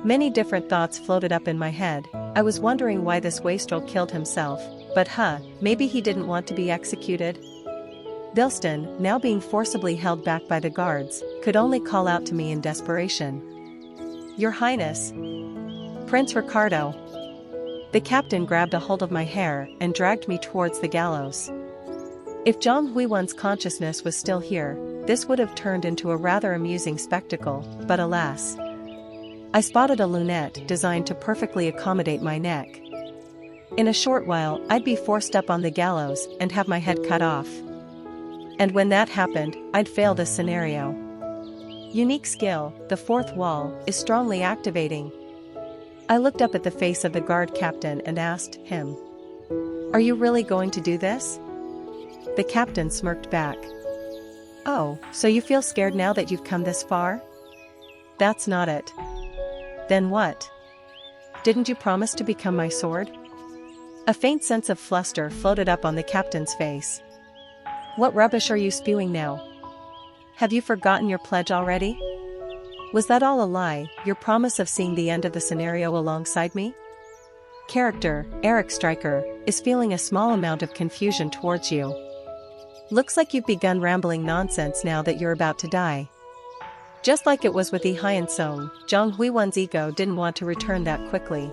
Many different thoughts floated up in my head. I was wondering why this wastrel killed himself, but maybe he didn't want to be executed? Bilston, now being forcibly held back by the guards, could only call out to me in desperation. Your Highness! Prince Ricardo! The captain grabbed a hold of my hair and dragged me towards the gallows. If Zhang Huiwen's consciousness was still here, this would have turned into a rather amusing spectacle, but alas. I spotted a lunette designed to perfectly accommodate my neck. In a short while, I'd be forced up on the gallows and have my head cut off. And when that happened, I'd fail this scenario. Unique skill, the fourth wall, is strongly activating. I looked up at the face of the guard captain and asked him, "Are you really going to do this?" The captain smirked back. "Oh, so you feel scared now that you've come this far?" "That's not it." "Then what? Didn't you promise to become my sword?" A faint sense of fluster floated up on the captain's face. "What rubbish are you spewing now? Have you forgotten your pledge already? Was that all a lie, your promise of seeing the end of the scenario alongside me?" Character, Eric Stryker, is feeling a small amount of confusion towards you. Looks like you've begun rambling nonsense now that you're about to die. Just like it was with Yi Hyun-sung, Jong Hui-won's ego didn't want to return that quickly.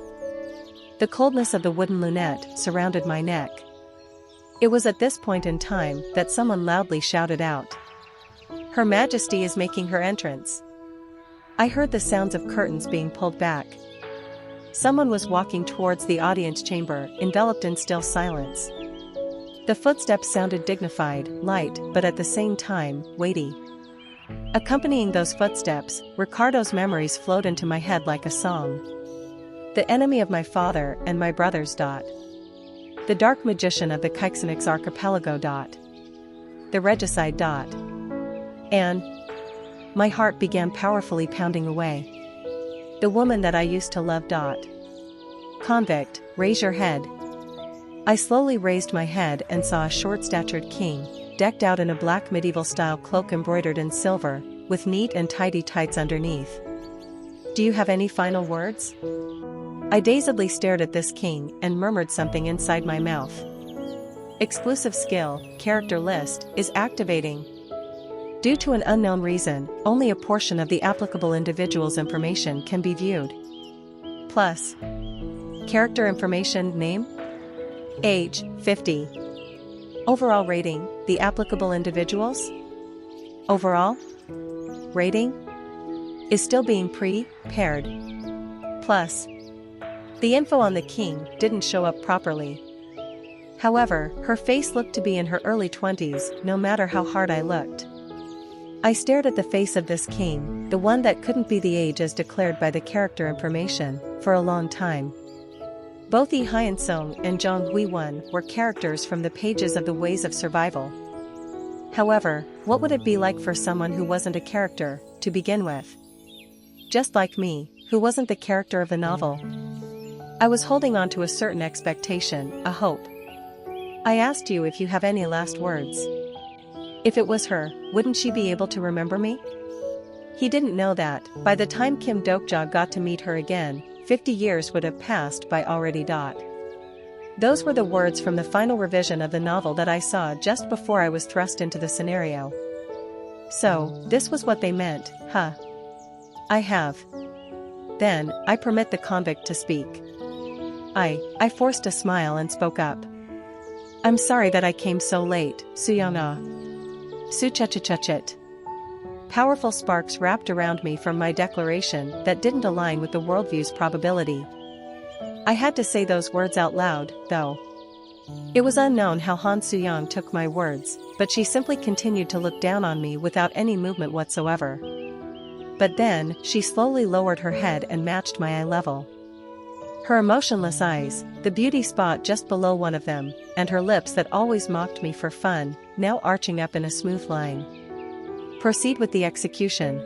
The coldness of the wooden lunette surrounded my neck. It was at this point in time that someone loudly shouted out, "Her Majesty is making her entrance." I heard the sounds of curtains being pulled back. Someone was walking towards the audience chamber, enveloped in still silence. The footsteps sounded dignified, light, but at the same time, weighty. Accompanying those footsteps, Ricardo's memories flowed into my head like a song. The enemy of my father and my brothers. The dark magician of the Keixenix archipelago. The regicide. And my heart began powerfully pounding away. The woman that I used to love. Convict, raise your head. I slowly raised my head and saw a short-statured king, decked out in a black medieval-style cloak embroidered in silver, with neat and tidy tights underneath. "Do you have any final words?" I dazedly stared at this king and murmured something inside my mouth. Exclusive skill, character list, is activating. Due to an unknown reason, only a portion of the applicable individual's information can be viewed. Plus. Character information: name, age, 50. Overall rating, the applicable individuals. Overall rating is still being prepared. Plus. The info on the king didn't show up properly. However, her face looked to be in her early 20s, no matter how hard I looked. I stared at the face of this king, the one that couldn't be the age as declared by the character information, for a long time. Both Yi Hyun-sung and Jong Hui-won were characters from the pages of The Ways of Survival. However, what would it be like for someone who wasn't a character, to begin with? Just like me, who wasn't the character of the novel. I was holding on to a certain expectation, a hope. I asked you if you have any last words. If it was her, wouldn't she be able to remember me? He didn't know that, by the time Kim Dokja got to meet her again, 50 years would have passed by already. Those were the words from the final revision of the novel that I saw just before I was thrust into the scenario. So, this was what they meant, huh? I have. Then, I permit the convict to speak. I forced a smile and spoke up. "I'm sorry that I came so late, Suyana. Suchachachuchit." Powerful sparks wrapped around me from my declaration that didn't align with the worldview's probability. I had to say those words out loud, though. It was unknown how Han Suyang took my words, but she simply continued to look down on me without any movement whatsoever. But then, she slowly lowered her head and matched my eye level. Her emotionless eyes, the beauty spot just below one of them, and her lips that always mocked me for fun, now arching up in a smooth line. "Proceed with the execution."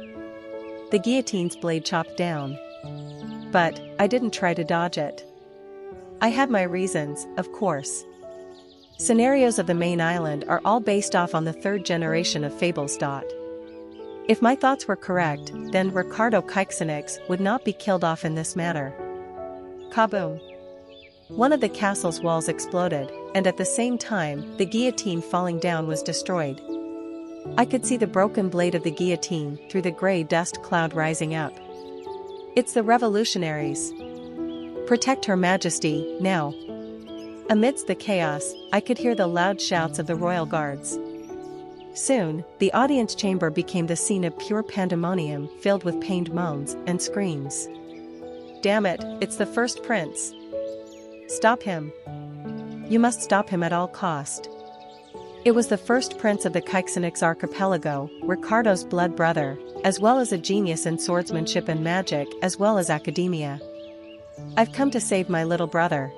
The guillotine's blade chopped down. But, I didn't try to dodge it. I had my reasons, of course. Scenarios of the main island are all based off on the third generation of fables. If my thoughts were correct, then Ricardo Keixenix would not be killed off in this manner. Kaboom! One of the castle's walls exploded, and at the same time, the guillotine falling down was destroyed. I could see the broken blade of the guillotine through the gray dust cloud rising up. It's the revolutionaries. Protect Her Majesty, now. Amidst the chaos, I could hear the loud shouts of the royal guards. Soon, the audience chamber became the scene of pure pandemonium filled with pained moans and screams. "Damn it, it's the first prince. Stop him. You must stop him at all cost." It was the first prince of the Keixenix archipelago, Ricardo's blood brother, as well as a genius in swordsmanship and magic as well as academia. I've come to save my little brother."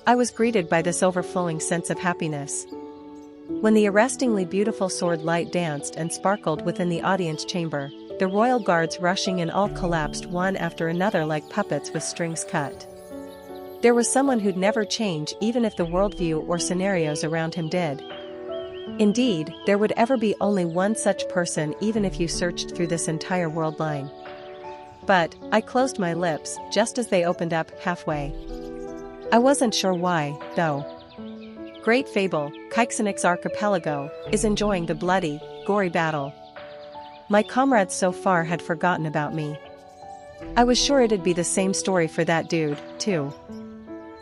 I was greeted by this overflowing sense of happiness. When the arrestingly beautiful sword light danced and sparkled within the audience chamber, the royal guards rushing in all collapsed one after another like puppets with strings cut. There was someone who'd never change even if the worldview or scenarios around him did. Indeed, there would ever be only one such person even if you searched through this entire world line. But, I closed my lips just as they opened up halfway. I wasn't sure why, though. Great Fable, Keixenix Archipelago, is enjoying the bloody, gory battle. My comrades so far had forgotten about me. I was sure it'd be the same story for that dude, too.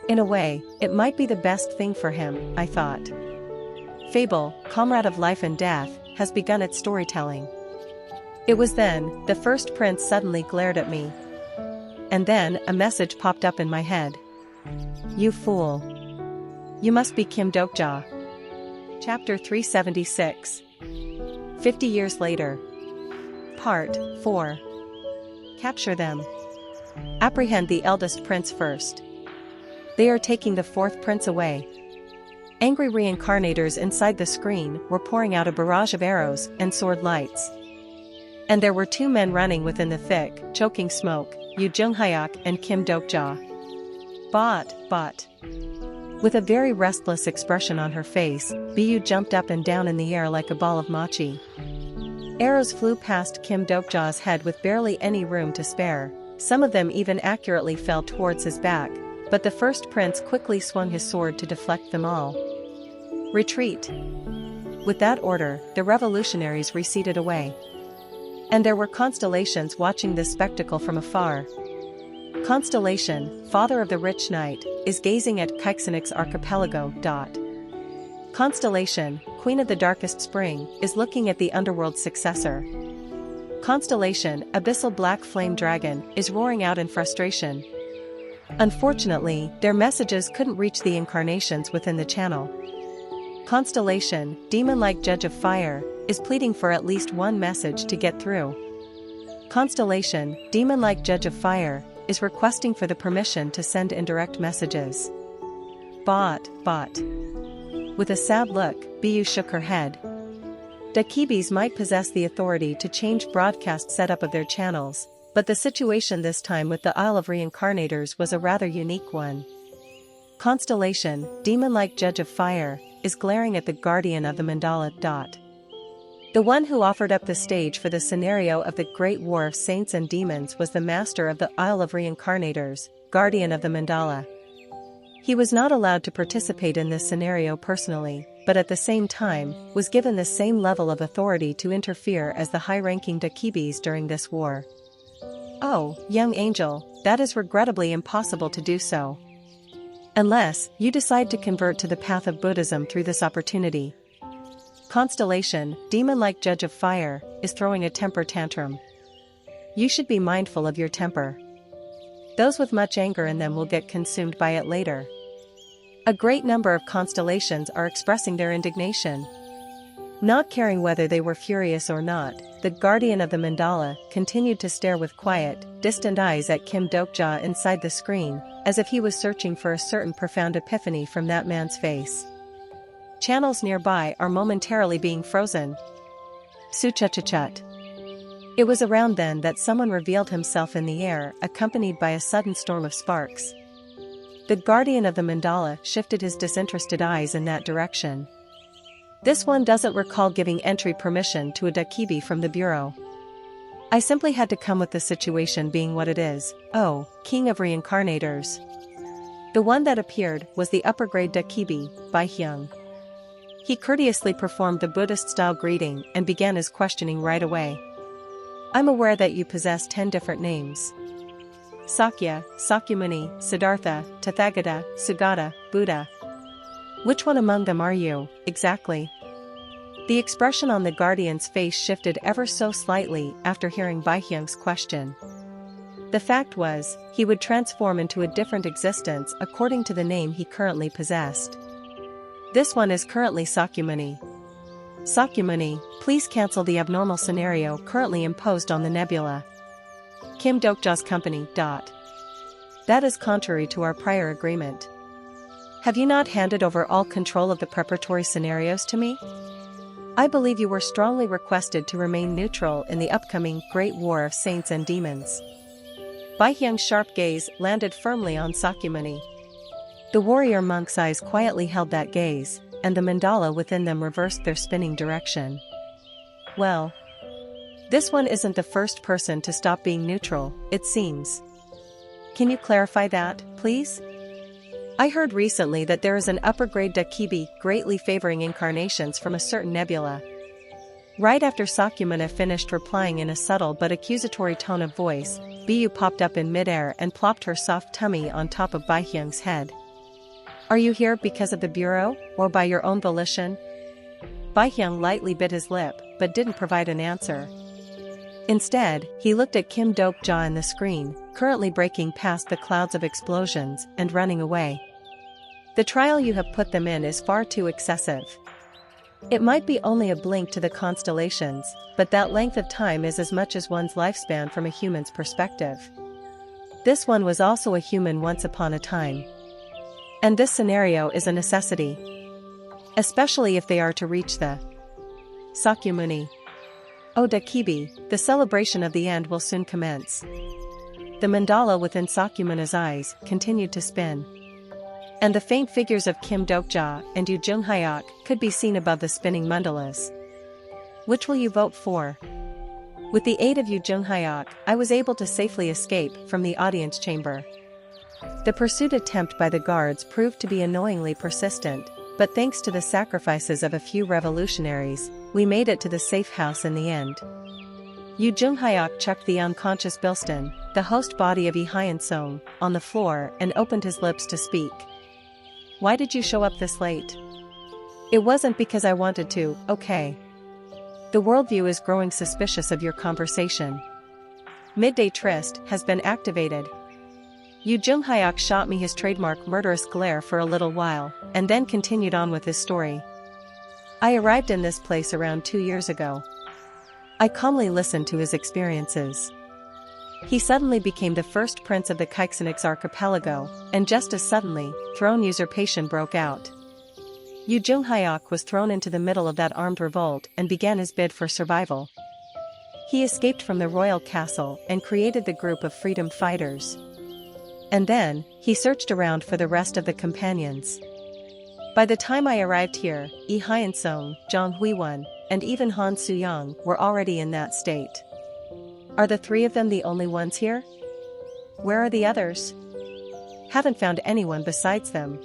In a way, it might be the best thing for him, I thought. Fable, Comrade of Life and Death, has begun its storytelling. It was then, the first prince suddenly glared at me. And then, a message popped up in my head. "You fool. You must be Kim Dokja." Chapter 376. 50 Years Later. Part 4. Capture them. Apprehend the eldest prince first. They are taking the fourth prince away. Angry reincarnators inside the screen were pouring out a barrage of arrows and sword lights. And there were two men running within the thick, choking smoke, Yu Junghyuk and Kim Dokja. Bot. With a very restless expression on her face, Bu jumped up and down in the air like a ball of mochi. Arrows flew past Kim Dokja's head with barely any room to spare. Some of them even accurately fell towards his back, but the first prince quickly swung his sword to deflect them all. Retreat. With that order, the revolutionaries receded away. And there were constellations watching this spectacle from afar. Constellation, father of the rich knight, is gazing at Keixenix Archipelago. Constellation, queen of the darkest spring, is looking at the underworld's successor. Constellation, abyssal black flame dragon, is roaring out in frustration. Unfortunately, their messages couldn't reach the incarnations within the channel. Constellation, demon-like judge of fire, is pleading for at least one message to get through. Constellation, demon-like judge of fire, is requesting for the permission to send indirect messages. Bot. With a sad look, Bu shook her head. Dakibis might possess the authority to change broadcast setup of their channels, but the situation this time with the Isle of Reincarnators was a rather unique one. Constellation, demon-like judge of fire, is glaring at the guardian of the mandala. The one who offered up the stage for the scenario of the Great War of Saints and Demons was the master of the Isle of Reincarnators, guardian of the mandala. He was not allowed to participate in this scenario personally, but at the same time, was given the same level of authority to interfere as the high-ranking Dakibis during this war. Oh, young angel, that is regrettably impossible to do so. Unless you decide to convert to the path of Buddhism through this opportunity. Constellation, demon-like judge of fire, is throwing a temper tantrum. You should be mindful of your temper. Those with much anger in them will get consumed by it later. A great number of constellations are expressing their indignation. Not caring whether they were furious or not, the guardian of the mandala continued to stare with quiet, distant eyes at Kim Dokja inside the screen, as if he was searching for a certain profound epiphany from that man's face. Channels nearby are momentarily being frozen. Suchachachut. It was around then that someone revealed himself in the air, accompanied by a sudden storm of sparks. The guardian of the mandala shifted his disinterested eyes in that direction. This one doesn't recall giving entry permission to a Dakibi from the bureau. I simply had to come with the situation being what it is. Oh, king of reincarnators. The one that appeared was the upper-grade Dakibi, Bai Hyung. He courteously performed the Buddhist-style greeting and began his questioning right away. I'm aware that you possess 10 different names. Sakya, Sakyamuni, Siddhartha, Tathagata, Sugata, Buddha. Which one among them are you, exactly? The expression on the guardian's face shifted ever so slightly after hearing Bai Hyung's question. The fact was, he would transform into a different existence according to the name he currently possessed. This one is currently Sakyamuni. Sakyamuni, please cancel the abnormal scenario currently imposed on the nebula. Kim Dokja's company. That is contrary to our prior agreement. Have you not handed over all control of the preparatory scenarios to me? I believe you were strongly requested to remain neutral in the upcoming Great War of Saints and Demons. Baihyung's sharp gaze landed firmly on Sakyamuni. The warrior monk's eyes quietly held that gaze, and the mandala within them reversed their spinning direction. Well, this one isn't the first person to stop being neutral, it seems. Can you clarify that, please? I heard recently that there is an upper-grade Dakibi greatly favoring incarnations from a certain nebula. Right after Sakyamuni finished replying in a subtle but accusatory tone of voice, Bu popped up in midair and plopped her soft tummy on top of Baihyung's head. Are you here because of the bureau, or by your own volition? Baihyung lightly bit his lip, but didn't provide an answer. Instead, he looked at Kim Dokja in the screen, currently breaking past the clouds of explosions and running away. The trial you have put them in is far too excessive. It might be only a blink to the constellations, but that length of time is as much as one's lifespan from a human's perspective. This one was also a human once upon a time. And this scenario is a necessity. Especially if they are to reach the Sakyamuni. Oh Dakibi, the celebration of the end will soon commence. The mandala within Sakyamuni's eyes continued to spin. And the faint figures of Kim Dokja and Yu Jung-hyuk could be seen above the spinning mandalas. Which will you vote for? With the aid of Yu Jung-hyuk, I was able to safely escape from the audience chamber. The pursuit attempt by the guards proved to be annoyingly persistent, but thanks to the sacrifices of a few revolutionaries, we made it to the safe house in the end. Yu Jung-hyuk chucked the unconscious Bilston, the host body of Lee Hyun-sung, on the floor and opened his lips to speak. Why did you show up this late? It wasn't because I wanted to, okay. The worldview is growing suspicious of your conversation. Midday Tryst has been activated. Yu Jung-hyuk shot me his trademark murderous glare for a little while, and then continued on with his story. I arrived in this place around 2 years ago. I calmly listened to his experiences. He suddenly became the first prince of the Keixenix archipelago, and just as suddenly, throne usurpation broke out. Yu Jung-hyuk was thrown into the middle of that armed revolt and began his bid for survival. He escaped from the royal castle and created the group of freedom fighters. And then, he searched around for the rest of the companions. By the time I arrived here, Lee Hyun-sung, Jang Hui-won, and even Han Soo-young were already in that state. Are the three of them the only ones here? Where are the others? Haven't found anyone besides them.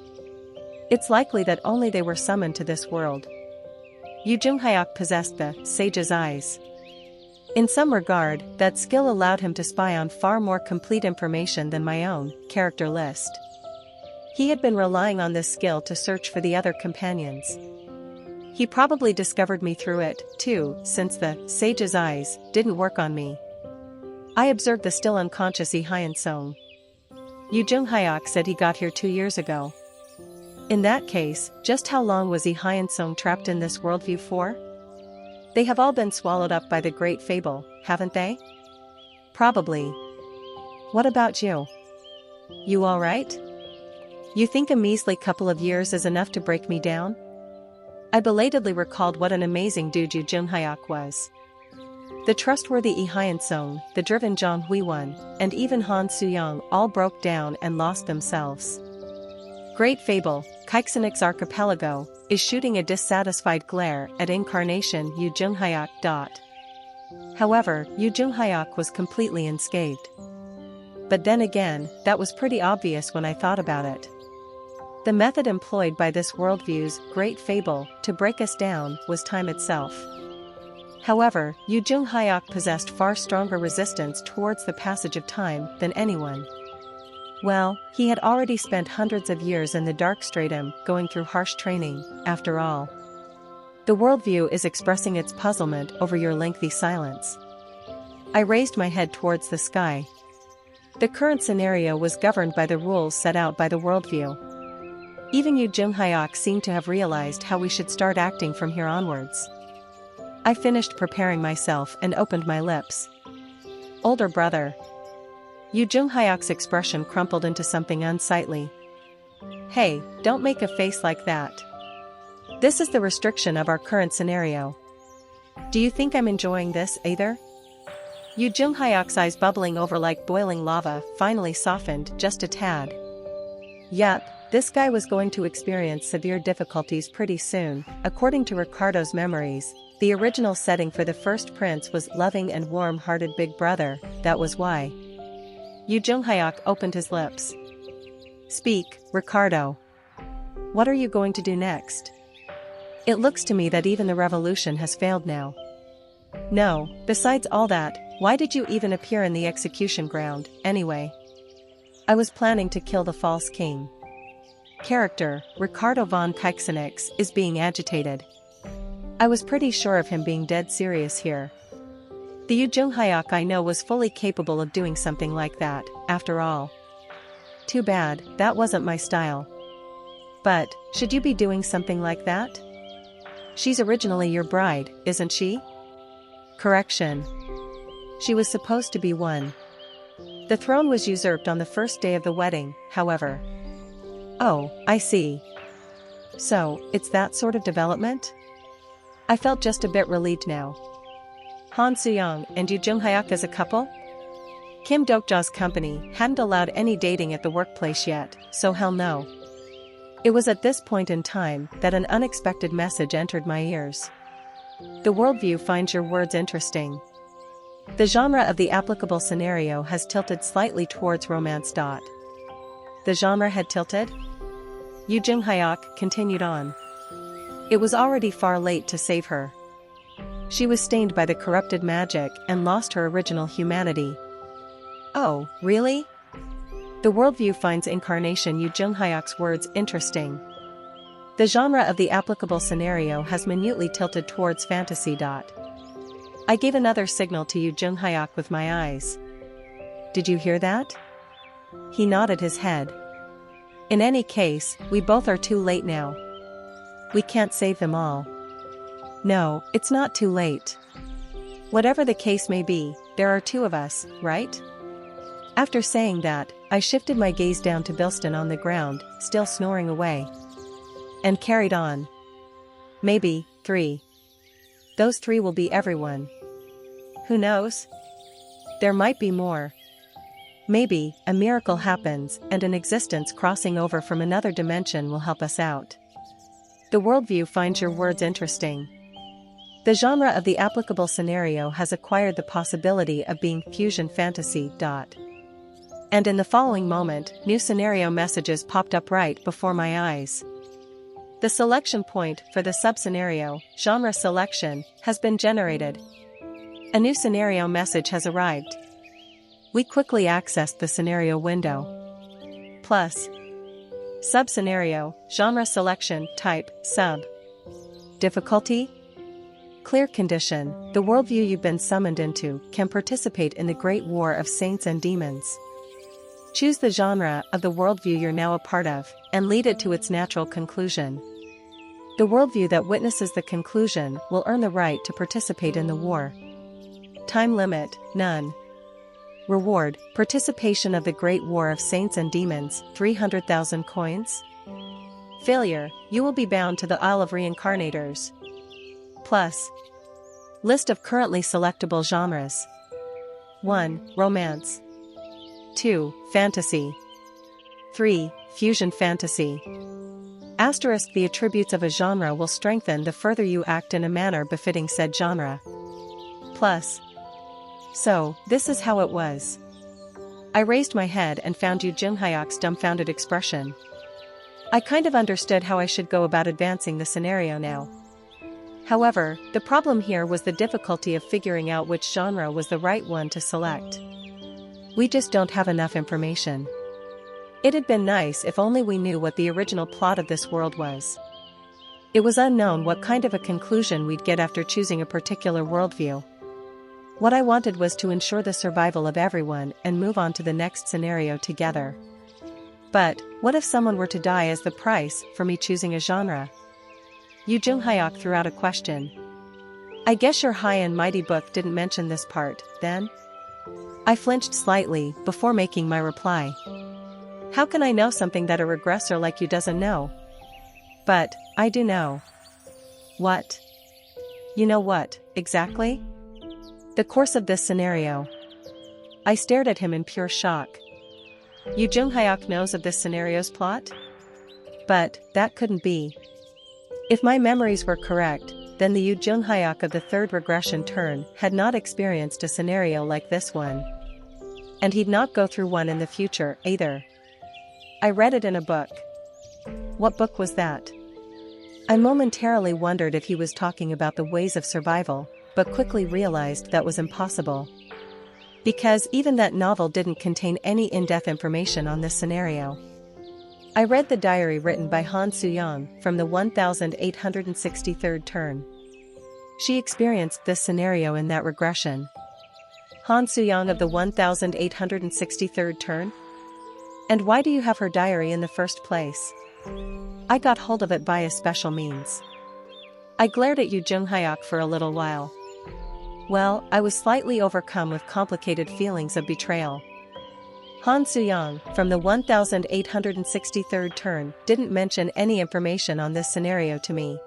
It's likely that only they were summoned to this world. Yu Jung-hyuk possessed the sage's eyes. In some regard, that skill allowed him to spy on far more complete information than my own character list. He had been relying on this skill to search for the other companions. He probably discovered me through it, too, since the sage's eyes didn't work on me. I observed the still unconscious Lee Hyun-sung. Yu Jung-hyuk said he got here 2 years ago. In that case, just how long was Lee Hyun-sung trapped in this worldview for? They have all been swallowed up by the great fable, haven't they? Probably. What about you? You alright? You think a measly couple of years is enough to break me down? I belatedly recalled what an amazing dude Yu Jung-hyuk was. The trustworthy Lee Hyun-sung, the driven Jang Hui-won, and even Han Soo-young all broke down and lost themselves. Great fable, Keixenix archipelago, is shooting a dissatisfied glare at incarnation Yu Jung-hyuk. However, Yu Jung-hyuk was completely unscathed. But then again, that was pretty obvious when I thought about it. The method employed by this worldview's great fable to break us down was time itself. However, Yu Jung-hyuk possessed far stronger resistance towards the passage of time than anyone. Well, he had already spent hundreds of years in the dark stratum going through harsh training, after all. The worldview is expressing its puzzlement over your lengthy silence. I raised my head towards the sky. The current scenario was governed by the rules set out by the worldview. Even Yu Jung-hyuk seemed to have realized how we should start acting from here onwards. I finished preparing myself and opened my lips. Older brother. Yu Jung-hyuk's expression crumpled into something unsightly. Hey, don't make a face like that. This is the restriction of our current scenario. Do you think I'm enjoying this either? Yu Jung-hyuk's eyes bubbling over like boiling lava finally softened just a tad. Yep, this guy was going to experience severe difficulties pretty soon. According to Ricardo's memories, the original setting for the first prince was loving and warm-hearted big brother. That was why. Yu Jung-hyuk opened his lips. Speak, Ricardo. What are you going to do next? It looks to me that even the revolution has failed now. No, besides all that, why did you even appear in the execution ground, anyway? I was planning to kill the false king. Character, Ricardo von Keixenix, is being agitated. I was pretty sure of him being dead serious here. The Yu Jung-hyuk I know was fully capable of doing something like that, after all. Too bad, that wasn't my style. But, should you be doing something like that? She's originally your bride, isn't she? Correction. She was supposed to be one. The throne was usurped on the first day of the wedding, however. Oh, I see. So, it's that sort of development? I felt just a bit relieved now. Han Soo-young and Yu Jung-hyuk as a couple? Kim Dokja's company hadn't allowed any dating at the workplace yet, so hell no. It was at this point in time that an unexpected message entered my ears. The worldview finds your words interesting. The genre of the applicable scenario has tilted slightly towards romance. The genre had tilted? Yu Jung-hyuk continued on. It was already far late to save her. She was stained by the corrupted magic and lost her original humanity. Oh, really? The worldview finds incarnation Yu Jung-hyuk's words interesting. The genre of the applicable scenario has minutely tilted towards fantasy. I gave another signal to Yu Jung-hyuk with my eyes. Did you hear that? He nodded his head. In any case, we both are too late now. We can't save them all. No, it's not too late. Whatever the case may be, there are two of us, right? After saying that, I shifted my gaze down to Bilston on the ground, still snoring away. And carried on. Maybe, 3. Those 3 will be everyone. Who knows? There might be more. Maybe, a miracle happens and an existence crossing over from another dimension will help us out. The worldview finds your words interesting. The genre of the applicable scenario has acquired the possibility of being fusion fantasy. And in the following moment, new scenario messages popped up right before my eyes. The selection point for the sub-scenario, genre selection, has been generated. A new scenario message has arrived. We quickly accessed the scenario window. Plus. Sub-scenario, genre selection, type, sub. Difficulty? Clear condition, the worldview you've been summoned into can participate in the great war of saints and demons. Choose the genre of the worldview you're now a part of, and lead it to its natural conclusion. The worldview that witnesses the conclusion will earn the right to participate in the war. Time limit, none. Reward, participation of the Great War of Saints and Demons, 300,000 coins. Failure, you will be bound to the Isle of Reincarnators. Plus. List of currently selectable genres. 1. Romance. 2. Fantasy. 3. Fusion fantasy. Asterisk the attributes of a genre will strengthen the further you act in a manner befitting said genre. Plus. So, this is how it was. I raised my head and found Yu Jung-hyuk's dumbfounded expression. I kind of understood how I should go about advancing the scenario now. However, the problem here was the difficulty of figuring out which genre was the right one to select. We just don't have enough information. It had been nice if only we knew what the original plot of this world was. It was unknown what kind of a conclusion we'd get after choosing a particular worldview. What I wanted was to ensure the survival of everyone and move on to the next scenario together. But, what if someone were to die as the price for me choosing a genre? Yu Jung-hyuk threw out a question. I guess your high and mighty book didn't mention this part, then? I flinched slightly before making my reply. How can I know something that a regressor like you doesn't know? But, I do know. What? You know what, exactly? The course of this scenario. I stared at him in pure shock. Yu Jung-hyuk knows of this scenario's plot? But, that couldn't be. If my memories were correct, then the Yu Jung-hyuk of the third regression turn had not experienced a scenario like this one. And he'd not go through one in the future, either. I read it in a book. What book was that? I momentarily wondered if he was talking about the ways of survival, but quickly realized that was impossible. Because even that novel didn't contain any in-depth information on this scenario. I read the diary written by Han Soo-young from the 1863rd turn. She experienced this scenario in that regression. Han Soo-young of the 1863rd turn? And why do you have her diary in the first place? I got hold of it by a special means. I glared at Yu Jung-hyuk for a little while. Well, I was slightly overcome with complicated feelings of betrayal. Han Soo-young, from the 1863rd turn, didn't mention any information on this scenario to me.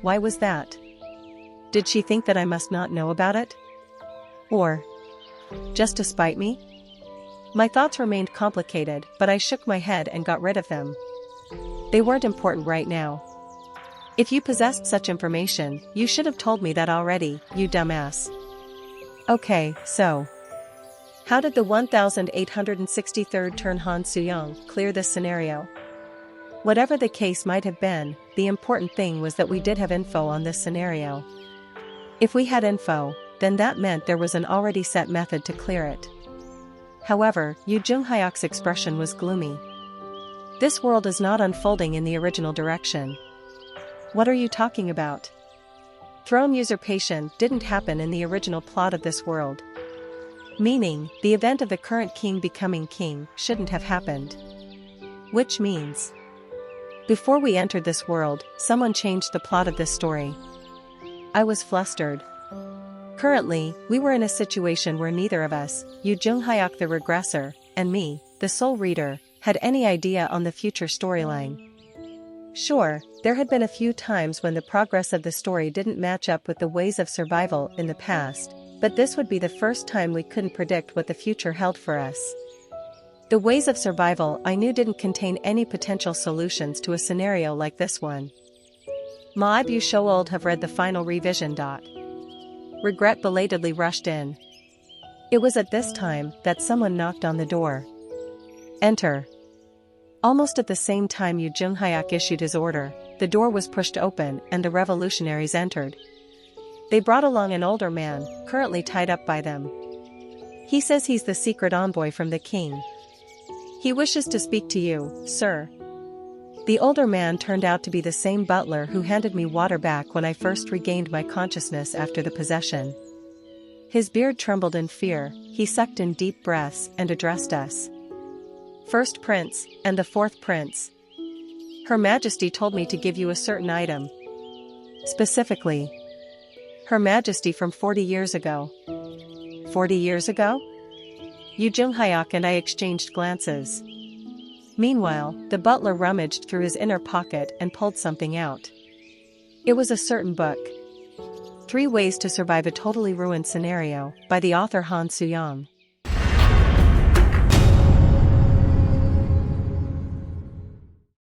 Why was that? Did she think that I must not know about it? Or just to spite me? My thoughts remained complicated, but I shook my head and got rid of them. They weren't important right now. If you possessed such information, you should have told me that already, you dumbass. Okay, so. How did the 1863rd turn Han Soo-young clear this scenario? Whatever the case might have been, the important thing was that we did have info on this scenario. If we had info, then that meant there was an already set method to clear it. However, Yu Jung-hyuk's expression was gloomy. This world is not unfolding in the original direction. What are you talking about? Throne usurpation didn't happen in the original plot of this world. Meaning, the event of the current king becoming king shouldn't have happened. Which means, before we entered this world, someone changed the plot of this story. I was flustered. Currently, we were in a situation where neither of us, Yu Jung-hyuk the regressor, and me, the sole reader, had any idea on the future storyline. Sure, there had been a few times when the progress of the story didn't match up with the ways of survival in the past, but this would be the first time we couldn't predict what the future held for us. The ways of survival I knew didn't contain any potential solutions to a scenario like this one. Moib you so old have read the final revision. Regret belatedly rushed in. It was at this time that someone knocked on the door. Enter. Almost at the same time Yu Jung-hyuk issued his order, the door was pushed open and the revolutionaries entered. They brought along an older man, currently tied up by them. He says he's the secret envoy from the king. He wishes to speak to you, sir. The older man turned out to be the same butler who handed me water back when I first regained my consciousness after the possession. His beard trembled in fear, he sucked in deep breaths and addressed us. First Prince, and the fourth Prince. Her Majesty told me to give you a certain item. Specifically, Her Majesty from 40 years ago. 40 years ago? Yu Jung-hyuk and I exchanged glances. Meanwhile, the butler rummaged through his inner pocket and pulled something out. It was a certain book. 3 Ways to Survive a Totally Ruined Scenario, by the author Han Soo-young.